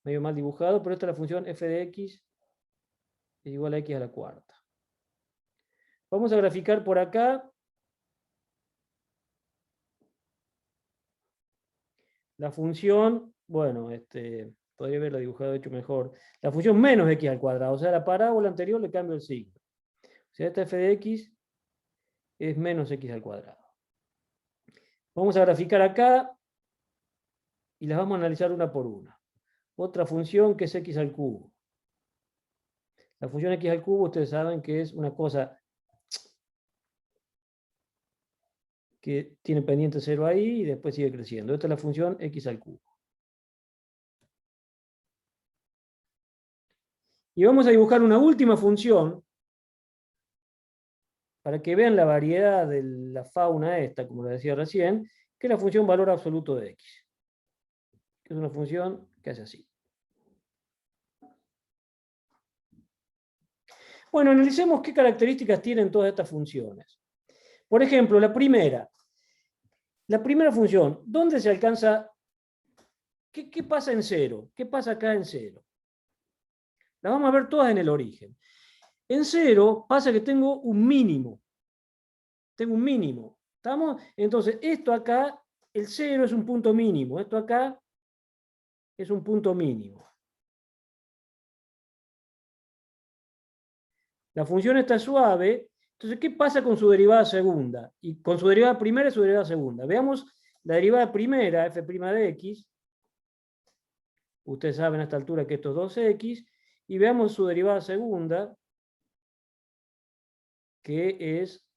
mal dibujado, pero esta es la función f de x es igual a x a la cuarta. Vamos a graficar por acá la función, bueno, podría haberla dibujado hecho mejor, la función menos x al cuadrado, o sea, la parábola anterior le cambio el signo. O sea, esta f de x es menos x al cuadrado. Vamos a graficar acá y las vamos a analizar una por una. Otra función que es x al cubo. La función x al cubo, ustedes saben que es una cosa que tiene pendiente 0 ahí y después sigue creciendo. Esta es la función x al cubo. Y vamos a dibujar una última función para que vean la variedad de la fauna esta, como lo decía recién, que es la función valor absoluto de x. Que es una función que hace así. Bueno, analicemos qué características tienen todas estas funciones. Por ejemplo, la primera función, ¿dónde se alcanza? ¿Qué pasa en 0? ¿Qué pasa acá en 0? Las vamos a ver todas en el origen. En 0 pasa que tengo un mínimo. Tengo un mínimo. ¿Estamos? Entonces, esto acá, el 0 es un punto mínimo. Esto acá es un punto mínimo. La función está suave. Entonces, ¿qué pasa con su derivada segunda? Y con su derivada primera y su derivada segunda. Veamos la derivada primera, f' de x. Ustedes saben a esta altura que esto es 2x. Y veamos su derivada segunda, que es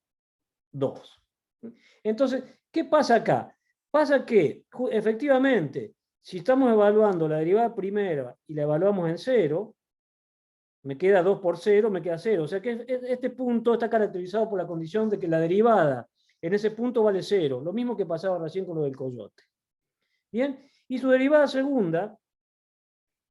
2. Entonces, ¿qué pasa acá? Pasa que, efectivamente, si estamos evaluando la derivada primera y la evaluamos en 0, me queda 2 por 0, me queda 0. O sea que este punto está caracterizado por la condición de que la derivada en ese punto vale 0. Lo mismo que pasaba recién con lo del coyote. Bien, y su derivada segunda,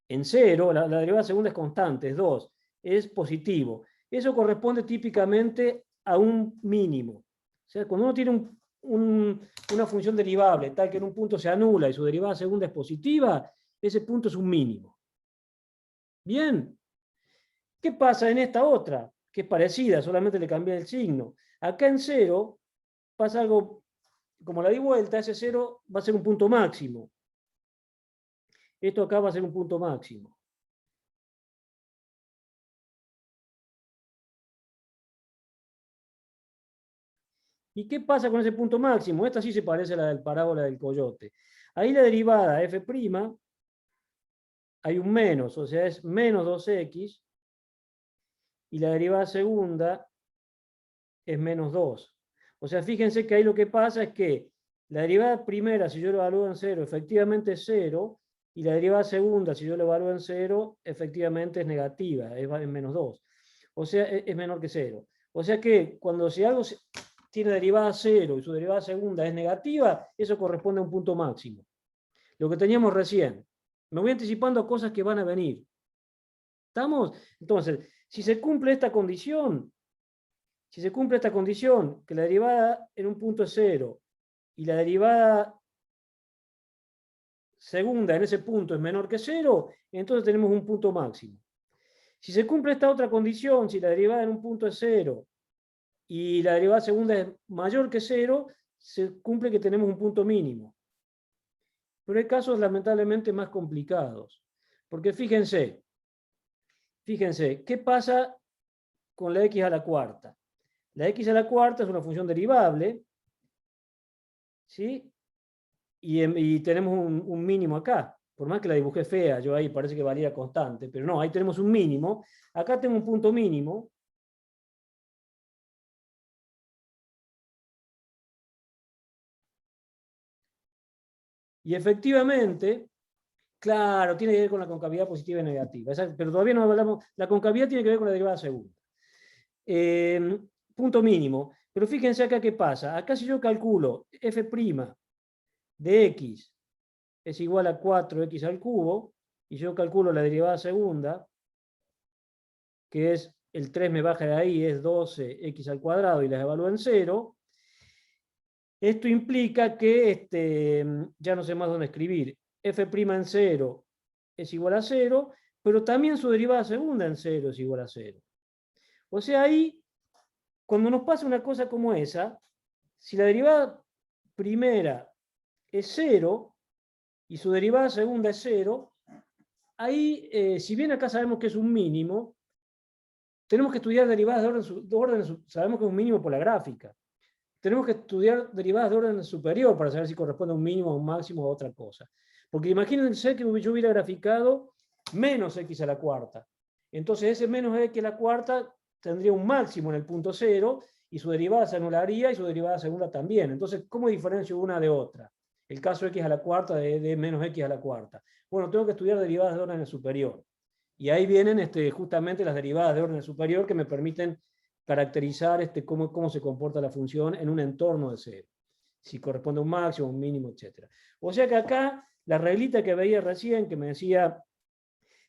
en 0, la derivada segunda es constante, es 2, es positivo. Eso corresponde típicamente a un mínimo. O sea, cuando uno tiene una función derivable tal que en un punto se anula y su derivada segunda es positiva, ese punto es un mínimo. Bien. ¿Qué pasa en esta otra? Que es parecida, solamente le cambié el signo. Acá en 0 pasa algo, como la di vuelta, ese 0 va a ser un punto máximo. Esto acá va a ser un punto máximo. ¿Y qué pasa con ese punto máximo? Esta sí se parece a la del parábola del coyote. Ahí la derivada f', hay un menos, o sea, es menos 2x, y la derivada segunda es menos 2. O sea, fíjense que ahí lo que pasa es que la derivada primera, si yo lo evalúo en 0, efectivamente es 0, y la derivada segunda, si yo lo evalúo en 0, efectivamente es negativa, es menos 2. O sea, es menor que 0. O sea que cuando si algo tiene derivada 0 y su derivada segunda es negativa, eso corresponde a un punto máximo. Lo que teníamos recién. Me voy anticipando a cosas que van a venir. ¿Estamos? Entonces, si se cumple esta condición, que la derivada en un punto es 0 y la derivada segunda en ese punto es menor que 0, entonces tenemos un punto máximo. Si se cumple esta otra condición, si la derivada en un punto es 0 y la derivada segunda es mayor que 0, se cumple que tenemos un punto mínimo. Pero hay casos lamentablemente más complicados. Porque fíjense, ¿qué pasa con la x a la cuarta? La x a la cuarta es una función derivable, ¿sí? y tenemos un mínimo acá. Por más que la dibujé fea, yo ahí parece que valía constante, pero no, ahí tenemos un mínimo. Acá tengo un punto mínimo. Y efectivamente, claro, tiene que ver con la concavidad positiva y negativa. Pero todavía no hablamos, la concavidad tiene que ver con la derivada segunda. Punto mínimo. Pero fíjense acá qué pasa. Acá si yo calculo f' de x es igual a 4x al cubo, y yo calculo la derivada segunda, que es el 3 me baja de ahí, es 12x al cuadrado, y las evalúo en 0, esto implica que ya no sé más dónde escribir. F' en 0 es igual a 0, pero también su derivada segunda en 0 es igual a 0. O sea, ahí, cuando nos pasa una cosa como esa, si la derivada primera es 0 y su derivada segunda es 0, ahí, si bien acá sabemos que es un mínimo, tenemos que estudiar derivadas de orden, sabemos que es un mínimo por la gráfica. Tenemos que estudiar derivadas de orden superior para saber si corresponde a un mínimo, a un máximo o a otra cosa. Porque imagínense que yo hubiera graficado menos x a la cuarta. Entonces ese menos x a la cuarta tendría un máximo en el punto 0 y su derivada se anularía y su derivada segunda también. Entonces, ¿cómo diferencio una de otra? El caso x a la cuarta de menos x a la cuarta. Bueno, tengo que estudiar derivadas de orden superior. Y ahí vienen justamente las derivadas de orden superior que me permiten caracterizar cómo se comporta la función en un entorno de cero. Si corresponde a un máximo, un mínimo, etc. O sea que acá, la reglita que veía recién, que me decía,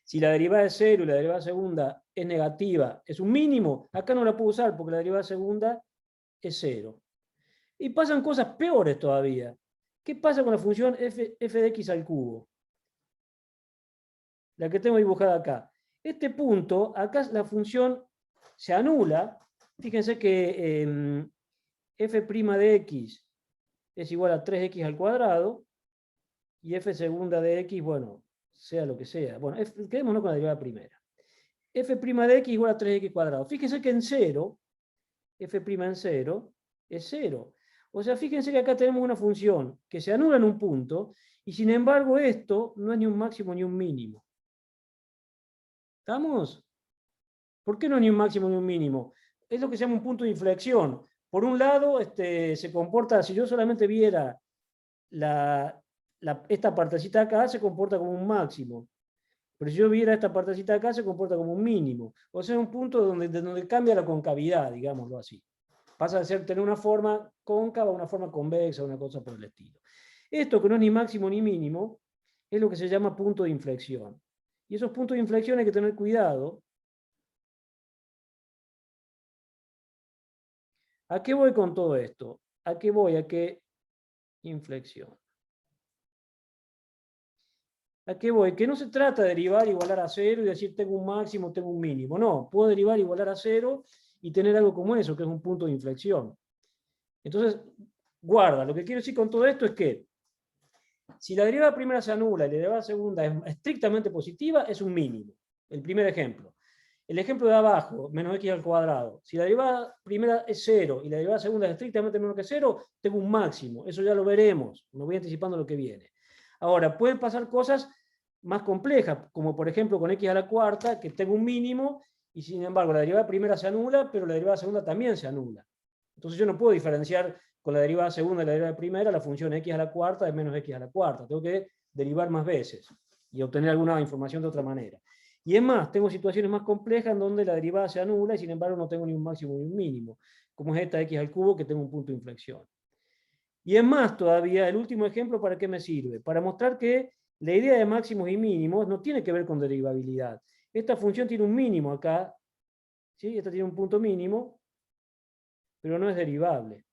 si la derivada es 0 y la derivada segunda es negativa, es un mínimo, acá no la puedo usar porque la derivada segunda es 0. Y pasan cosas peores todavía. ¿Qué pasa con la función f de x al cubo? La que tengo dibujada acá. Este punto, acá la función se anula. Fíjense que f' de x es igual a 3x al cuadrado y f segunda de x, bueno, sea lo que sea. Bueno, quedémonos con la derivada primera. F' de x igual a 3x cuadrado. Fíjense que en 0, f' en 0 es 0. O sea, fíjense que acá tenemos una función que se anula en un punto y sin embargo esto no es ni un máximo ni un mínimo. ¿Estamos? ¿Por qué no es ni un máximo ni un mínimo? Es lo que se llama un punto de inflexión. Por un lado, se comporta, si yo solamente viera esta partecita acá, se comporta como un máximo. Pero si yo viera esta partecita acá, se comporta como un mínimo. O sea, es un punto donde cambia la concavidad, digámoslo así. Pasa de tener una forma cóncava a una forma convexa, una cosa por el estilo. Esto, que no es ni máximo ni mínimo, es lo que se llama punto de inflexión. Y esos puntos de inflexión hay que tener cuidado. ¿A qué voy con todo esto? ¿A qué voy? ¿A qué inflexión? ¿A qué voy? Que no se trata de derivar igualar a 0 y decir tengo un máximo, tengo un mínimo. No, puedo derivar igualar a 0 y tener algo como eso, que es un punto de inflexión. Entonces, guarda, lo que quiero decir con todo esto es que si la derivada primera se anula y la derivada segunda es estrictamente positiva, es un mínimo. El primer ejemplo. El ejemplo de abajo, menos x al cuadrado. Si la derivada primera es 0 y la derivada segunda es estrictamente menos que 0, tengo un máximo. Eso ya lo veremos. Me voy anticipando lo que viene. Ahora, pueden pasar cosas más complejas, como por ejemplo con x a la cuarta, que tengo un mínimo y sin embargo la derivada primera se anula, pero la derivada segunda también se anula. Entonces yo no puedo diferenciar con la derivada segunda y la derivada primera la función x a la cuarta de menos x a la cuarta. Tengo que derivar más veces y obtener alguna información de otra manera. Y es más, tengo situaciones más complejas en donde la derivada se anula y sin embargo no tengo ni un máximo ni un mínimo, como es esta x al cubo que tengo un punto de inflexión. Y es más todavía, el último ejemplo, ¿para qué me sirve? Para mostrar que la idea de máximos y mínimos no tiene que ver con derivabilidad. Esta función tiene un mínimo acá, ¿sí? Esta tiene un punto mínimo, pero no es derivable.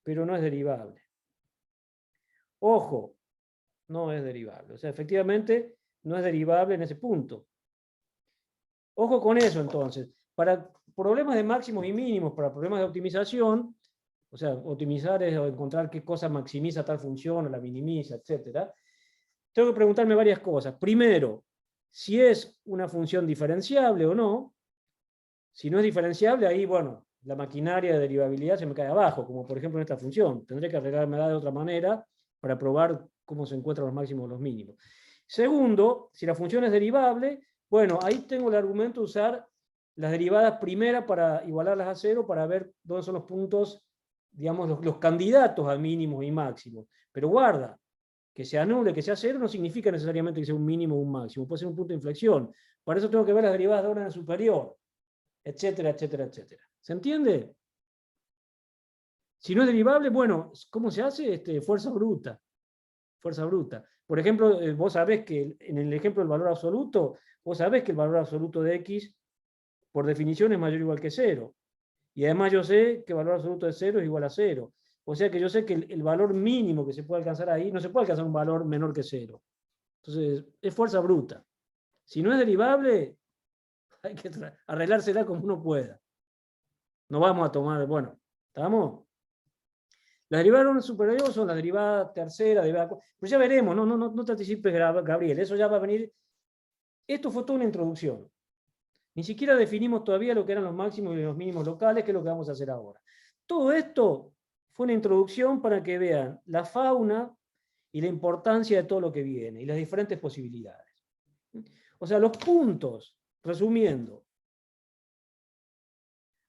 Pero no es derivable. Ojo, no es derivable. O sea, efectivamente, no es derivable en ese punto. Ojo con eso, entonces. Para problemas de máximos y mínimos, para problemas de optimización, o sea, optimizar es encontrar qué cosa maximiza tal función o la minimiza, etc. Tengo que preguntarme varias cosas. Primero, si es una función diferenciable o no. Si no es diferenciable, ahí, bueno, la maquinaria de derivabilidad se me cae abajo, como por ejemplo en esta función. Tendré que arreglármela de otra manera para probar cómo se encuentran los máximos y los mínimos. Segundo, si la función es derivable, bueno, ahí tengo el argumento de usar las derivadas primeras para igualarlas a cero, para ver dónde son los puntos, digamos, los candidatos a mínimos y máximos. Pero guarda, que se anule, que sea cero, no significa necesariamente que sea un mínimo o un máximo, puede ser un punto de inflexión. Para eso tengo que ver las derivadas de orden superior, etcétera, etcétera, etcétera. ¿Se entiende? Si no es derivable, bueno, ¿cómo se hace? Fuerza bruta. Fuerza bruta. Por ejemplo, vos sabés que en el ejemplo del valor absoluto, vos sabés que el valor absoluto de x, por definición, es mayor o igual que 0. Y además yo sé que el valor absoluto de 0 es igual a 0. O sea que yo sé que el valor mínimo que se puede alcanzar ahí, no se puede alcanzar un valor menor que 0. Entonces, es fuerza bruta. Si no es derivable, hay que arreglársela como uno pueda. No vamos a tomar, bueno, ¿estamos? Las derivadas de orden superior son las derivadas tercera, pero ya veremos, no te anticipes, Gabriel, eso ya va a venir. Esto fue toda una introducción. Ni siquiera definimos todavía lo que eran los máximos y los mínimos locales, que es lo que vamos a hacer ahora. Todo esto fue una introducción para que vean la fauna y la importancia de todo lo que viene, y las diferentes posibilidades. O sea, los puntos, resumiendo.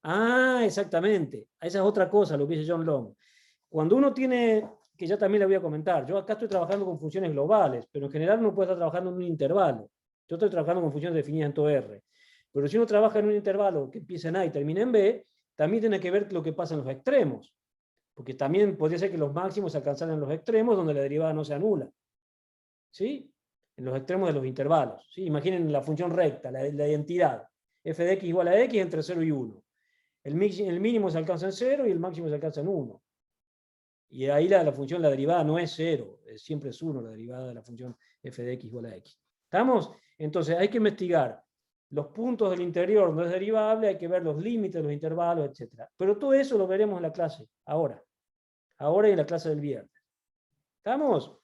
Ah, exactamente. Esa es otra cosa, lo que dice John Long. Cuando uno tiene, que ya también le voy a comentar, yo acá estoy trabajando con funciones globales, pero en general uno puede estar trabajando en un intervalo. Yo estoy trabajando con funciones definidas en todo R. Pero si uno trabaja en un intervalo que empieza en A y termina en B, también tiene que ver lo que pasa en los extremos. Porque también podría ser que los máximos se alcanzaran en los extremos donde la derivada no se anula. ¿Sí? En los extremos de los intervalos. ¿Sí? Imaginen la función recta, la identidad. F de x igual a x entre 0 y 1. El mínimo se alcanza en 0 y el máximo se alcanza en 1. Y ahí la función, la derivada no es 0, siempre es 1 la derivada de la función f de x igual a x. ¿Estamos? Entonces hay que investigar los puntos del interior, no es derivable, hay que ver los límites, los intervalos, etc. Pero todo eso lo veremos en la clase, ahora y en la clase del viernes. ¿Estamos?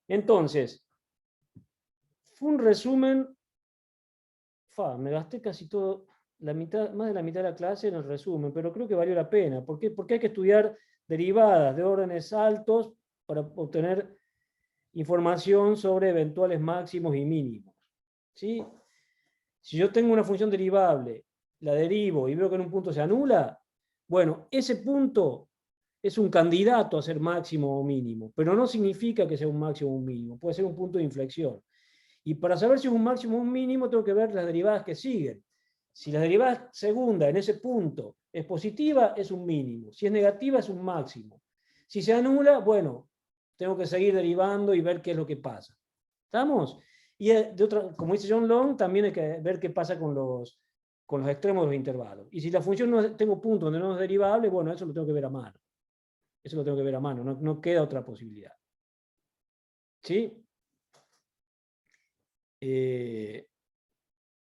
Entonces, fue un resumen, me gasté casi todo, más de la mitad de la clase en el resumen, pero creo que valió la pena. ¿Por qué? Porque hay que estudiar derivadas de órdenes altos para obtener información sobre eventuales máximos y mínimos. ¿Sí? Si yo tengo una función derivable, la derivo y veo que en un punto se anula, bueno, ese punto es un candidato a ser máximo o mínimo, pero no significa que sea un máximo o un mínimo, puede ser un punto de inflexión. Y para saber si es un máximo o un mínimo, tengo que ver las derivadas que siguen. Si la derivada segunda en ese punto es positiva, es un mínimo. Si es negativa, es un máximo. Si se anula, bueno, tengo que seguir derivando y ver qué es lo que pasa. ¿Estamos? Y como dice John Long, también hay que ver qué pasa con los extremos de los intervalos. Y si la función no tengo punto donde no es derivable, bueno, eso lo tengo que ver a mano. Eso lo tengo que ver a mano, no queda otra posibilidad. ¿Sí?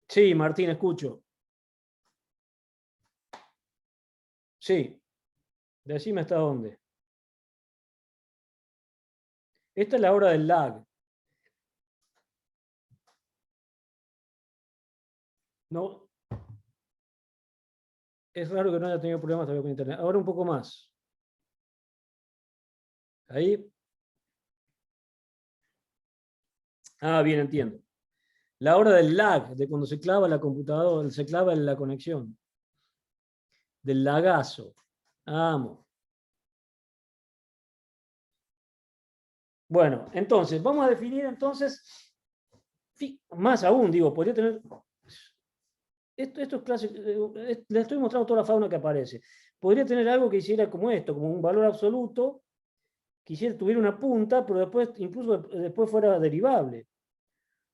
Sí, Martín, escucho. Sí. Decime hasta dónde. Esta es la hora del lag. No. Es raro que no haya tenido problemas todavía con internet. Ahora un poco más. Ahí. Ah, bien, entiendo. La hora del lag, de cuando se clava la computadora, se clava en la conexión. Del lagazo. Vamos. Bueno, entonces, vamos a definir entonces, más aún, digo, podría tener, esto es clásico, le estoy mostrando toda la fauna que aparece. Podría tener algo que hiciera como esto, como un valor absoluto, que tuviera una punta, pero después, incluso después fuera derivable.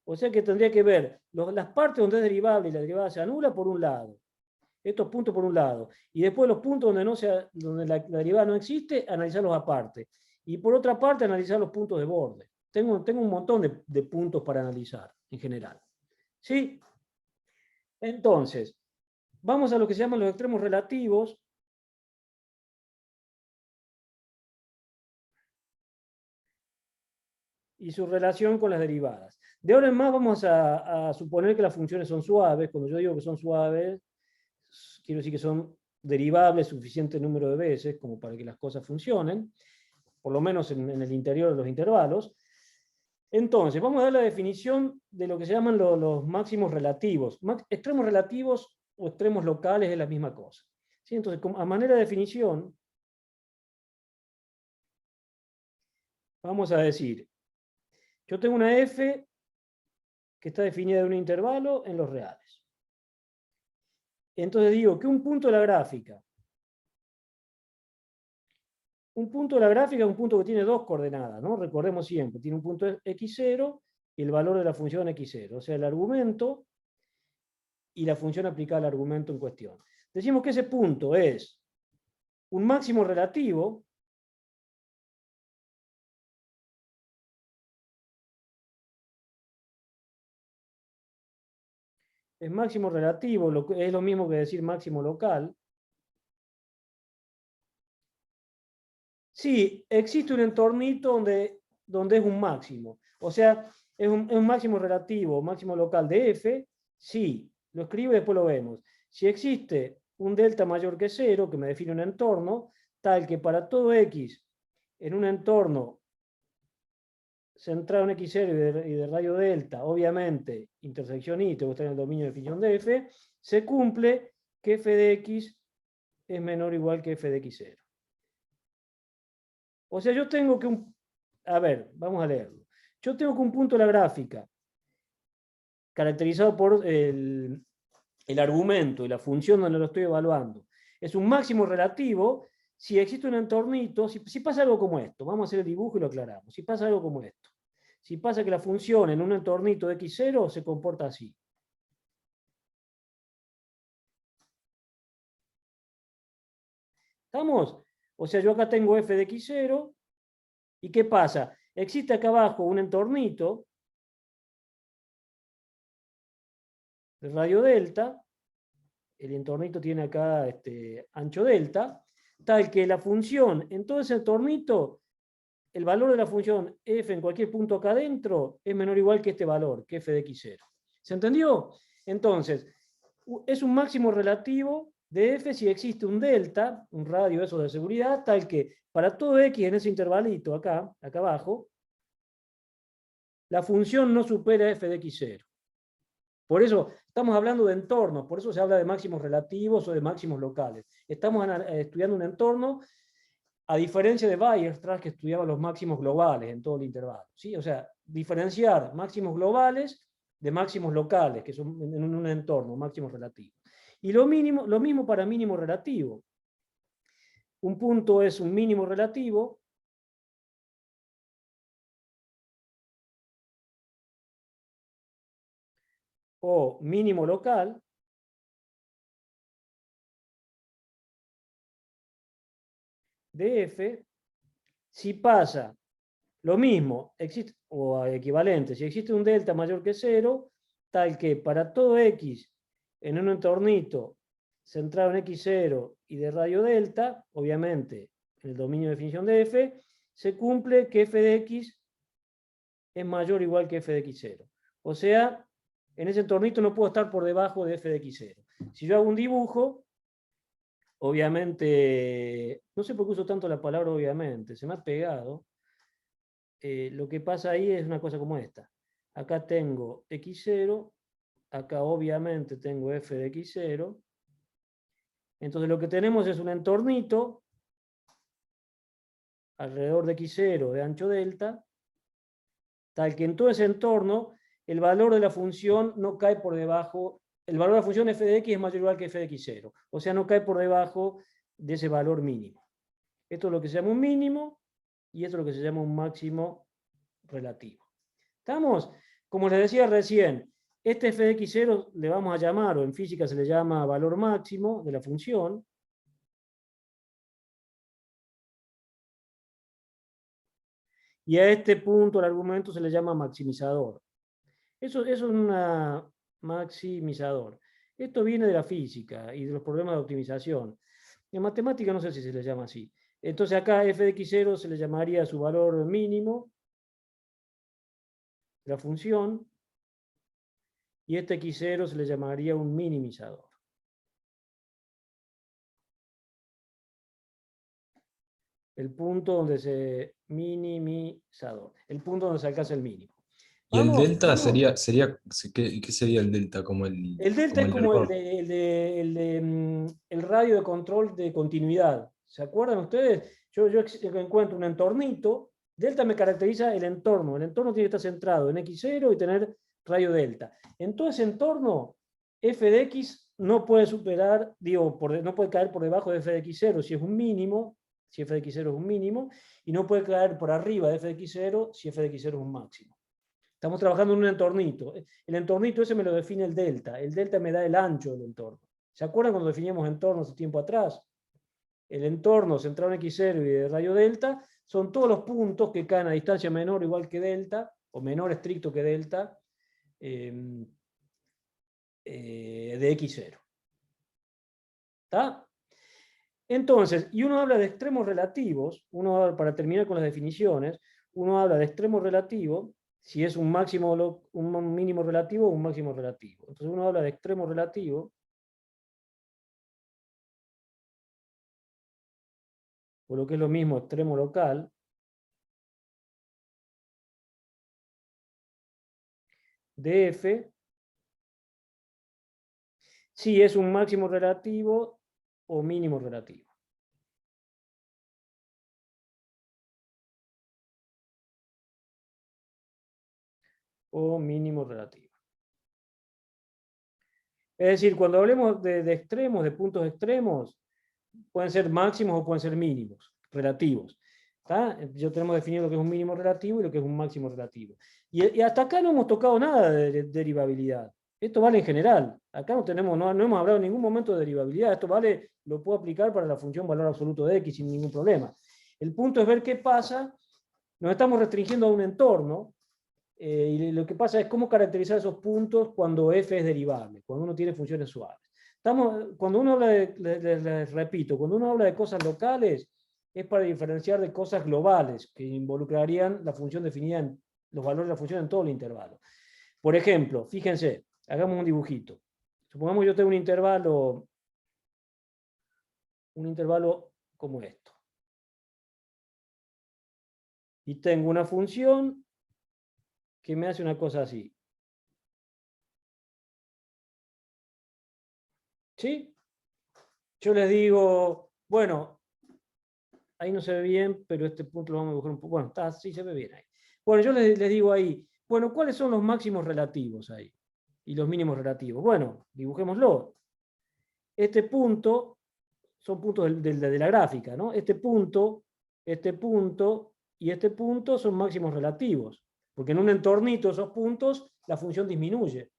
O sea que tendría que ver las partes donde es derivable y la derivada se anula por un lado. Estos puntos por un lado. Y después los puntos donde la derivada no existe, analizarlos aparte. Y por otra parte, analizar los puntos de borde. Tengo un montón de puntos para analizar, en general. ¿Sí? Entonces, vamos a lo que se llaman los extremos relativos. Y su relación con las derivadas. De ahora en más vamos a suponer que las funciones son suaves. Cuando yo digo que son suaves, quiero decir que son derivable suficiente número de veces como para que las cosas funcionen, por lo menos en el interior de los intervalos. Entonces, vamos a dar la definición de lo que se llaman los máximos relativos. Extremos relativos o extremos locales es la misma cosa. ¿Sí? Entonces, a manera de definición, vamos a decir, yo tengo una f que está definida de un intervalo en los reales. Entonces digo que un punto de la gráfica es un punto que tiene dos coordenadas, ¿no? Recordemos siempre, tiene un punto x0 y el valor de la función x0, o sea, el argumento y la función aplicada al argumento en cuestión. Decimos que ese punto es un máximo relativo es máximo relativo, es lo mismo que decir máximo local. Sí, existe un entornito donde es un máximo. O sea, es un máximo relativo, máximo local de f. Sí, lo escribo y después lo vemos. Si existe un delta mayor que 0, que me define un entorno, tal que para todo x en un entorno centrado en x0 y de radio delta, obviamente, intersección y, tengo que estar en el dominio de definición de f, se cumple que f de x es menor o igual que f de x0. O sea, yo tengo que a ver, vamos a leerlo. Yo tengo que un punto de la gráfica, caracterizado por el argumento y la función donde lo estoy evaluando, es un máximo relativo si existe un entornito, si pasa algo como esto, vamos a hacer el dibujo y lo aclaramos, si pasa algo como esto, si pasa que la función en un entornito de x0 se comporta así. ¿Estamos? O sea, yo acá tengo f de x0, ¿y qué pasa? Existe acá abajo un entornito de radio delta, el entornito tiene acá ancho delta, tal que la función en todo ese entornito, el valor de la función f en cualquier punto acá adentro es menor o igual que este valor, que f de x0. ¿Se entendió? Entonces, es un máximo relativo de f si existe un delta, un radio eso de seguridad, tal que para todo x en ese intervalito acá abajo, la función no supera f de x0. Por eso estamos hablando de entornos, por eso se habla de máximos relativos o de máximos locales. Estamos estudiando un entorno, a diferencia de Weierstrass, que estudiaba los máximos globales en todo el intervalo. ¿Sí? O sea, diferenciar máximos globales de máximos locales, que son en un entorno, máximos relativos. Y lo mismo para mínimo relativo. Un punto es un mínimo relativo o mínimo local de f si pasa lo mismo, existe, o equivalente, si existe un delta mayor que 0, tal que para todo x en un entornito centrado en x0 y de radio delta, obviamente en el dominio de definición de f, se cumple que f de x es mayor o igual que f de x0. O sea, en ese entornito no puedo estar por debajo de f de x0. Si yo hago un dibujo, obviamente, no sé por qué uso tanto la palabra obviamente, se me ha pegado. Lo que pasa ahí es una cosa como esta. Acá tengo x0, acá obviamente tengo f de x0. Entonces lo que tenemos es un entornito alrededor de x0 de ancho delta, tal que en todo ese entorno el valor de la función no cae por debajo, el valor de la función f de x es mayor o igual que f de x0, o sea, no cae por debajo de ese valor mínimo. Esto es lo que se llama un mínimo y esto es lo que se llama un máximo relativo. ¿Estamos? Como les decía recién, este f de x0 le vamos a llamar, o en física se le llama valor máximo de la función. Y a este punto el argumento se le llama maximizador. Eso es un maximizador. Esto viene de la física y de los problemas de optimización. En matemática no sé si se le llama así. Entonces acá f de x0 se le llamaría su valor mínimo, la función, y este x0 se le llamaría un minimizador. El punto donde se minimizador. El punto donde se alcanza el mínimo. Y el Vamos, delta vamos. ¿qué sería el delta? El delta como es el como error. el radio de control de continuidad. ¿Se acuerdan ustedes? Yo encuentro un entornito. Delta me caracteriza el entorno. El entorno tiene que estar centrado en x0 y tener radio delta. En todo ese entorno, f de x no puede superar, digo, no puede caer por debajo de f de x0 si es un mínimo, si f de x0 es un mínimo, y no puede caer por arriba de f de x0 si f de x0 es un máximo. Estamos trabajando en un entornito. El entornito ese me lo define el delta. El delta me da el ancho del entorno. ¿Se acuerdan cuando definíamos entornos hace tiempo atrás? El entorno centrado en x0 y de radio delta son todos los puntos que caen a distancia menor o igual que delta, o menor estricto que delta, de x0. ¿Está? Entonces, y uno habla de extremos relativos, para terminar con las definiciones, uno habla de extremos relativos, si es un mínimo relativo o un máximo relativo. Entonces uno habla de extremo relativo, o lo que es lo mismo extremo local, de f, si es un máximo relativo o mínimo relativo. O mínimo relativo. Es decir, cuando hablemos de extremos, de puntos extremos, pueden ser máximos o pueden ser mínimos, relativos. ¿Está? Ya tenemos definido lo que es un mínimo relativo y lo que es un máximo relativo. Y hasta acá no hemos tocado nada de derivabilidad. Esto vale en general. Acá no hemos hablado en ningún momento de derivabilidad. Esto vale, lo puedo aplicar para la función valor absoluto de x sin ningún problema. El punto es ver qué pasa. Nos estamos restringiendo a un entorno. Y lo que pasa es cómo caracterizar esos puntos cuando f es derivable, cuando uno tiene funciones suaves. Cuando uno habla les repito, cuando uno habla de cosas locales, es para diferenciar de cosas globales, que involucrarían la función definida en los valores de la función en todo el intervalo. Por ejemplo, fíjense, hagamos un dibujito. Supongamos que yo tengo un intervalo como esto. Y tengo una función que me hace una cosa así. ¿Sí? Yo les digo, bueno, ahí no se ve bien, pero este punto lo vamos a dibujar un poco. Bueno, está, sí se ve bien ahí. Bueno, yo les digo ahí, bueno, ¿cuáles son los máximos relativos ahí? Y los mínimos relativos. Bueno, dibujémoslo. Este punto son puntos de la gráfica, ¿no? Este punto y este punto son máximos relativos. Porque en un entornito de esos puntos la función disminuye.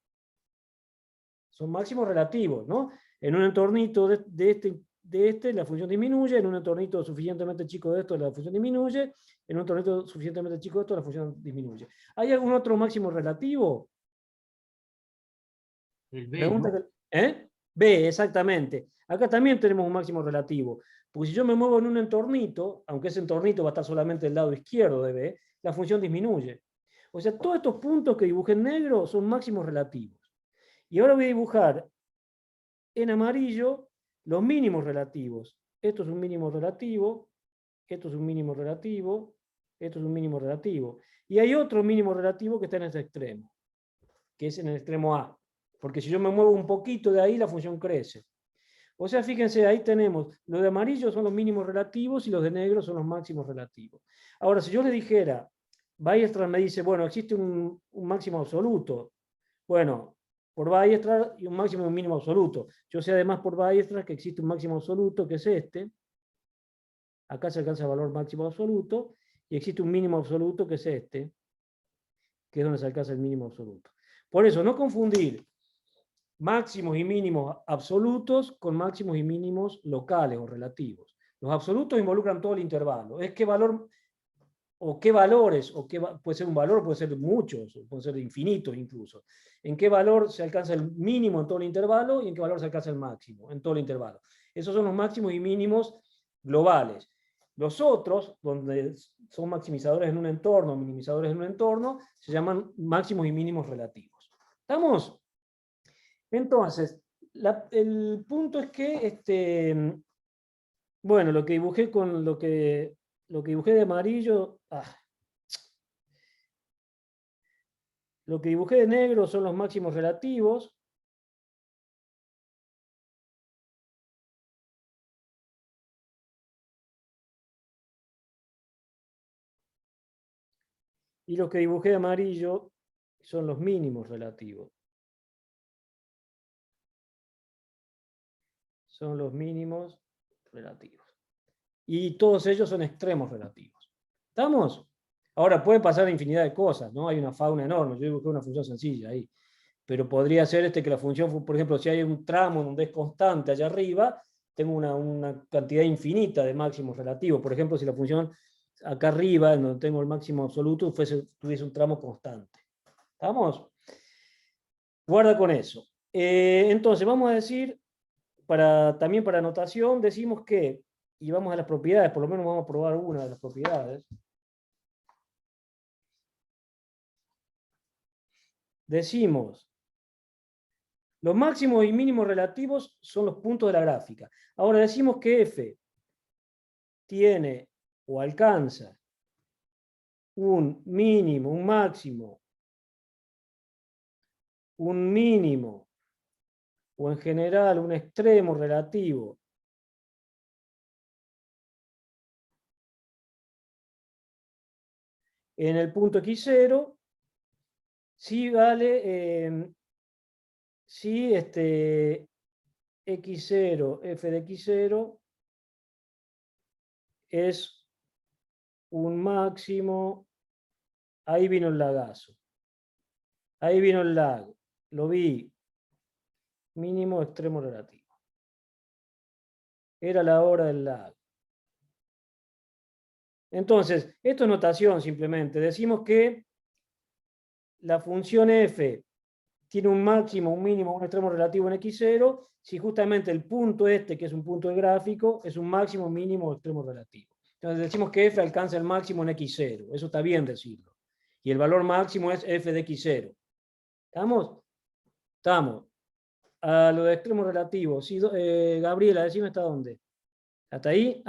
Son máximos relativos, ¿no? En un entornito de este la función disminuye, en un entornito suficientemente chico de esto la función disminuye, en un entornito suficientemente chico de esto la función disminuye. ¿Hay algún otro máximo relativo? El B, Pregunta ¿no? B, exactamente. Acá también tenemos un máximo relativo. Porque si yo me muevo en un entornito, aunque ese entornito va a estar solamente del lado izquierdo de B, la función disminuye. O sea, todos estos puntos que dibujé en negro son máximos relativos. Y ahora voy a dibujar en amarillo los mínimos relativos. Esto es un mínimo relativo, esto es un mínimo relativo, esto es un mínimo relativo. Y hay otro mínimo relativo que está en este extremo, que es en el extremo A. Porque si yo me muevo un poquito de ahí, la función crece. O sea, fíjense, ahí tenemos, los de amarillo son los mínimos relativos y los de negro son los máximos relativos. Ahora, si yo le dijera, Weierstrass me dice, bueno, existe un máximo absoluto. Bueno, por Weierstrass y un máximo y un mínimo absoluto. Yo sé además por Weierstrass que existe un máximo absoluto, que es este. Acá se alcanza el valor máximo absoluto. Y existe un mínimo absoluto, que es este, que es donde se alcanza el mínimo absoluto. Por eso, no confundir máximos y mínimos absolutos con máximos y mínimos locales o relativos. Los absolutos involucran todo el intervalo. Es qué valor, o qué valores, puede ser un valor, puede ser muchos, puede ser infinitos incluso. En qué valor se alcanza el mínimo en todo el intervalo y en qué valor se alcanza el máximo en todo el intervalo. Esos son los máximos y mínimos globales. Los otros, donde son maximizadores en un entorno, minimizadores en un entorno, se llaman máximos y mínimos relativos. ¿Estamos? Entonces, el punto es que, bueno, lo que dibujé con lo que lo que dibujé de amarillo, lo que dibujé de negro son los máximos relativos. Y lo que dibujé de amarillo son los mínimos relativos. Son los mínimos relativos. Y todos ellos son extremos relativos. ¿Estamos? Ahora puede pasar infinidad de cosas, ¿no? Hay una fauna enorme. Yo dibujé una función sencilla ahí. Pero podría ser que la función, por ejemplo, si hay un tramo donde es constante allá arriba, tengo una cantidad infinita de máximos relativos. Por ejemplo, si la función acá arriba, en donde tengo el máximo absoluto, tuviese un tramo constante. ¿Estamos? Guarda con eso. Entonces, vamos a decir, también para anotación, decimos que, y vamos a las propiedades, por lo menos vamos a probar una de las propiedades. Decimos, los máximos y mínimos relativos son los puntos de la gráfica. Ahora decimos que f tiene o alcanza un mínimo, un máximo, un mínimo, o en general un extremo relativo en el punto x0, si vale, si x0, f de x0 es un máximo. Ahí vino el lagazo. Ahí vino el lag. Lo vi. Mínimo extremo relativo. Era la hora del lag. Entonces, esto es notación simplemente. Decimos que la función f tiene un máximo, un mínimo, un extremo relativo en x0, si justamente el punto que es un punto del gráfico, es un máximo, mínimo, extremo relativo. Entonces decimos que f alcanza el máximo en x0. Eso está bien decirlo. Y el valor máximo es f de x0. ¿Estamos? Estamos. A lo de extremo relativo. Sí, Gabriela, decime hasta dónde. ¿Hasta ahí?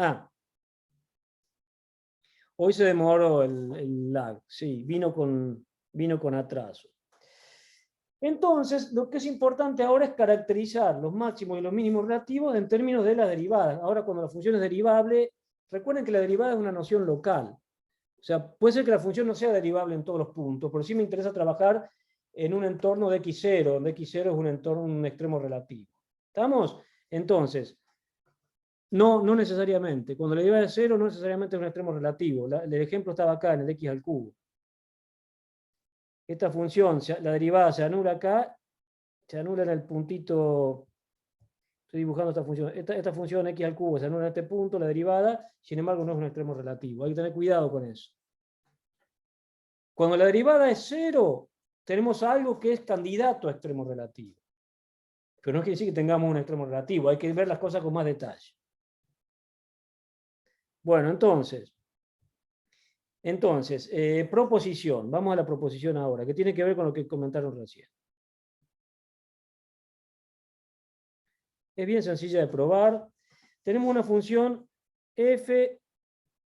Hoy se demoró el lag. Sí, vino con atraso. Entonces, lo que es importante ahora es caracterizar los máximos y los mínimos relativos en términos de las derivadas. Ahora, cuando la función es derivable, recuerden que la derivada es una noción local. O sea, puede ser que la función no sea derivable en todos los puntos, pero sí me interesa trabajar en un entorno de x0, donde x0 es un entorno, un extremo relativo. ¿Estamos? Entonces, no necesariamente. Cuando la derivada es 0, no necesariamente es un extremo relativo. El ejemplo estaba acá, en el x al cubo. Esta función, la derivada se anula acá, se anula en el puntito. Estoy dibujando esta función. Esta función x al cubo se anula en este punto, la derivada, sin embargo no es un extremo relativo. Hay que tener cuidado con eso. Cuando la derivada es 0, tenemos algo que es candidato a extremo relativo. Pero no quiere decir que tengamos un extremo relativo, hay que ver las cosas con más detalle. Bueno, entonces, proposición. Vamos a la proposición ahora, que tiene que ver con lo que comentaron recién. Es bien sencilla de probar. Tenemos una función f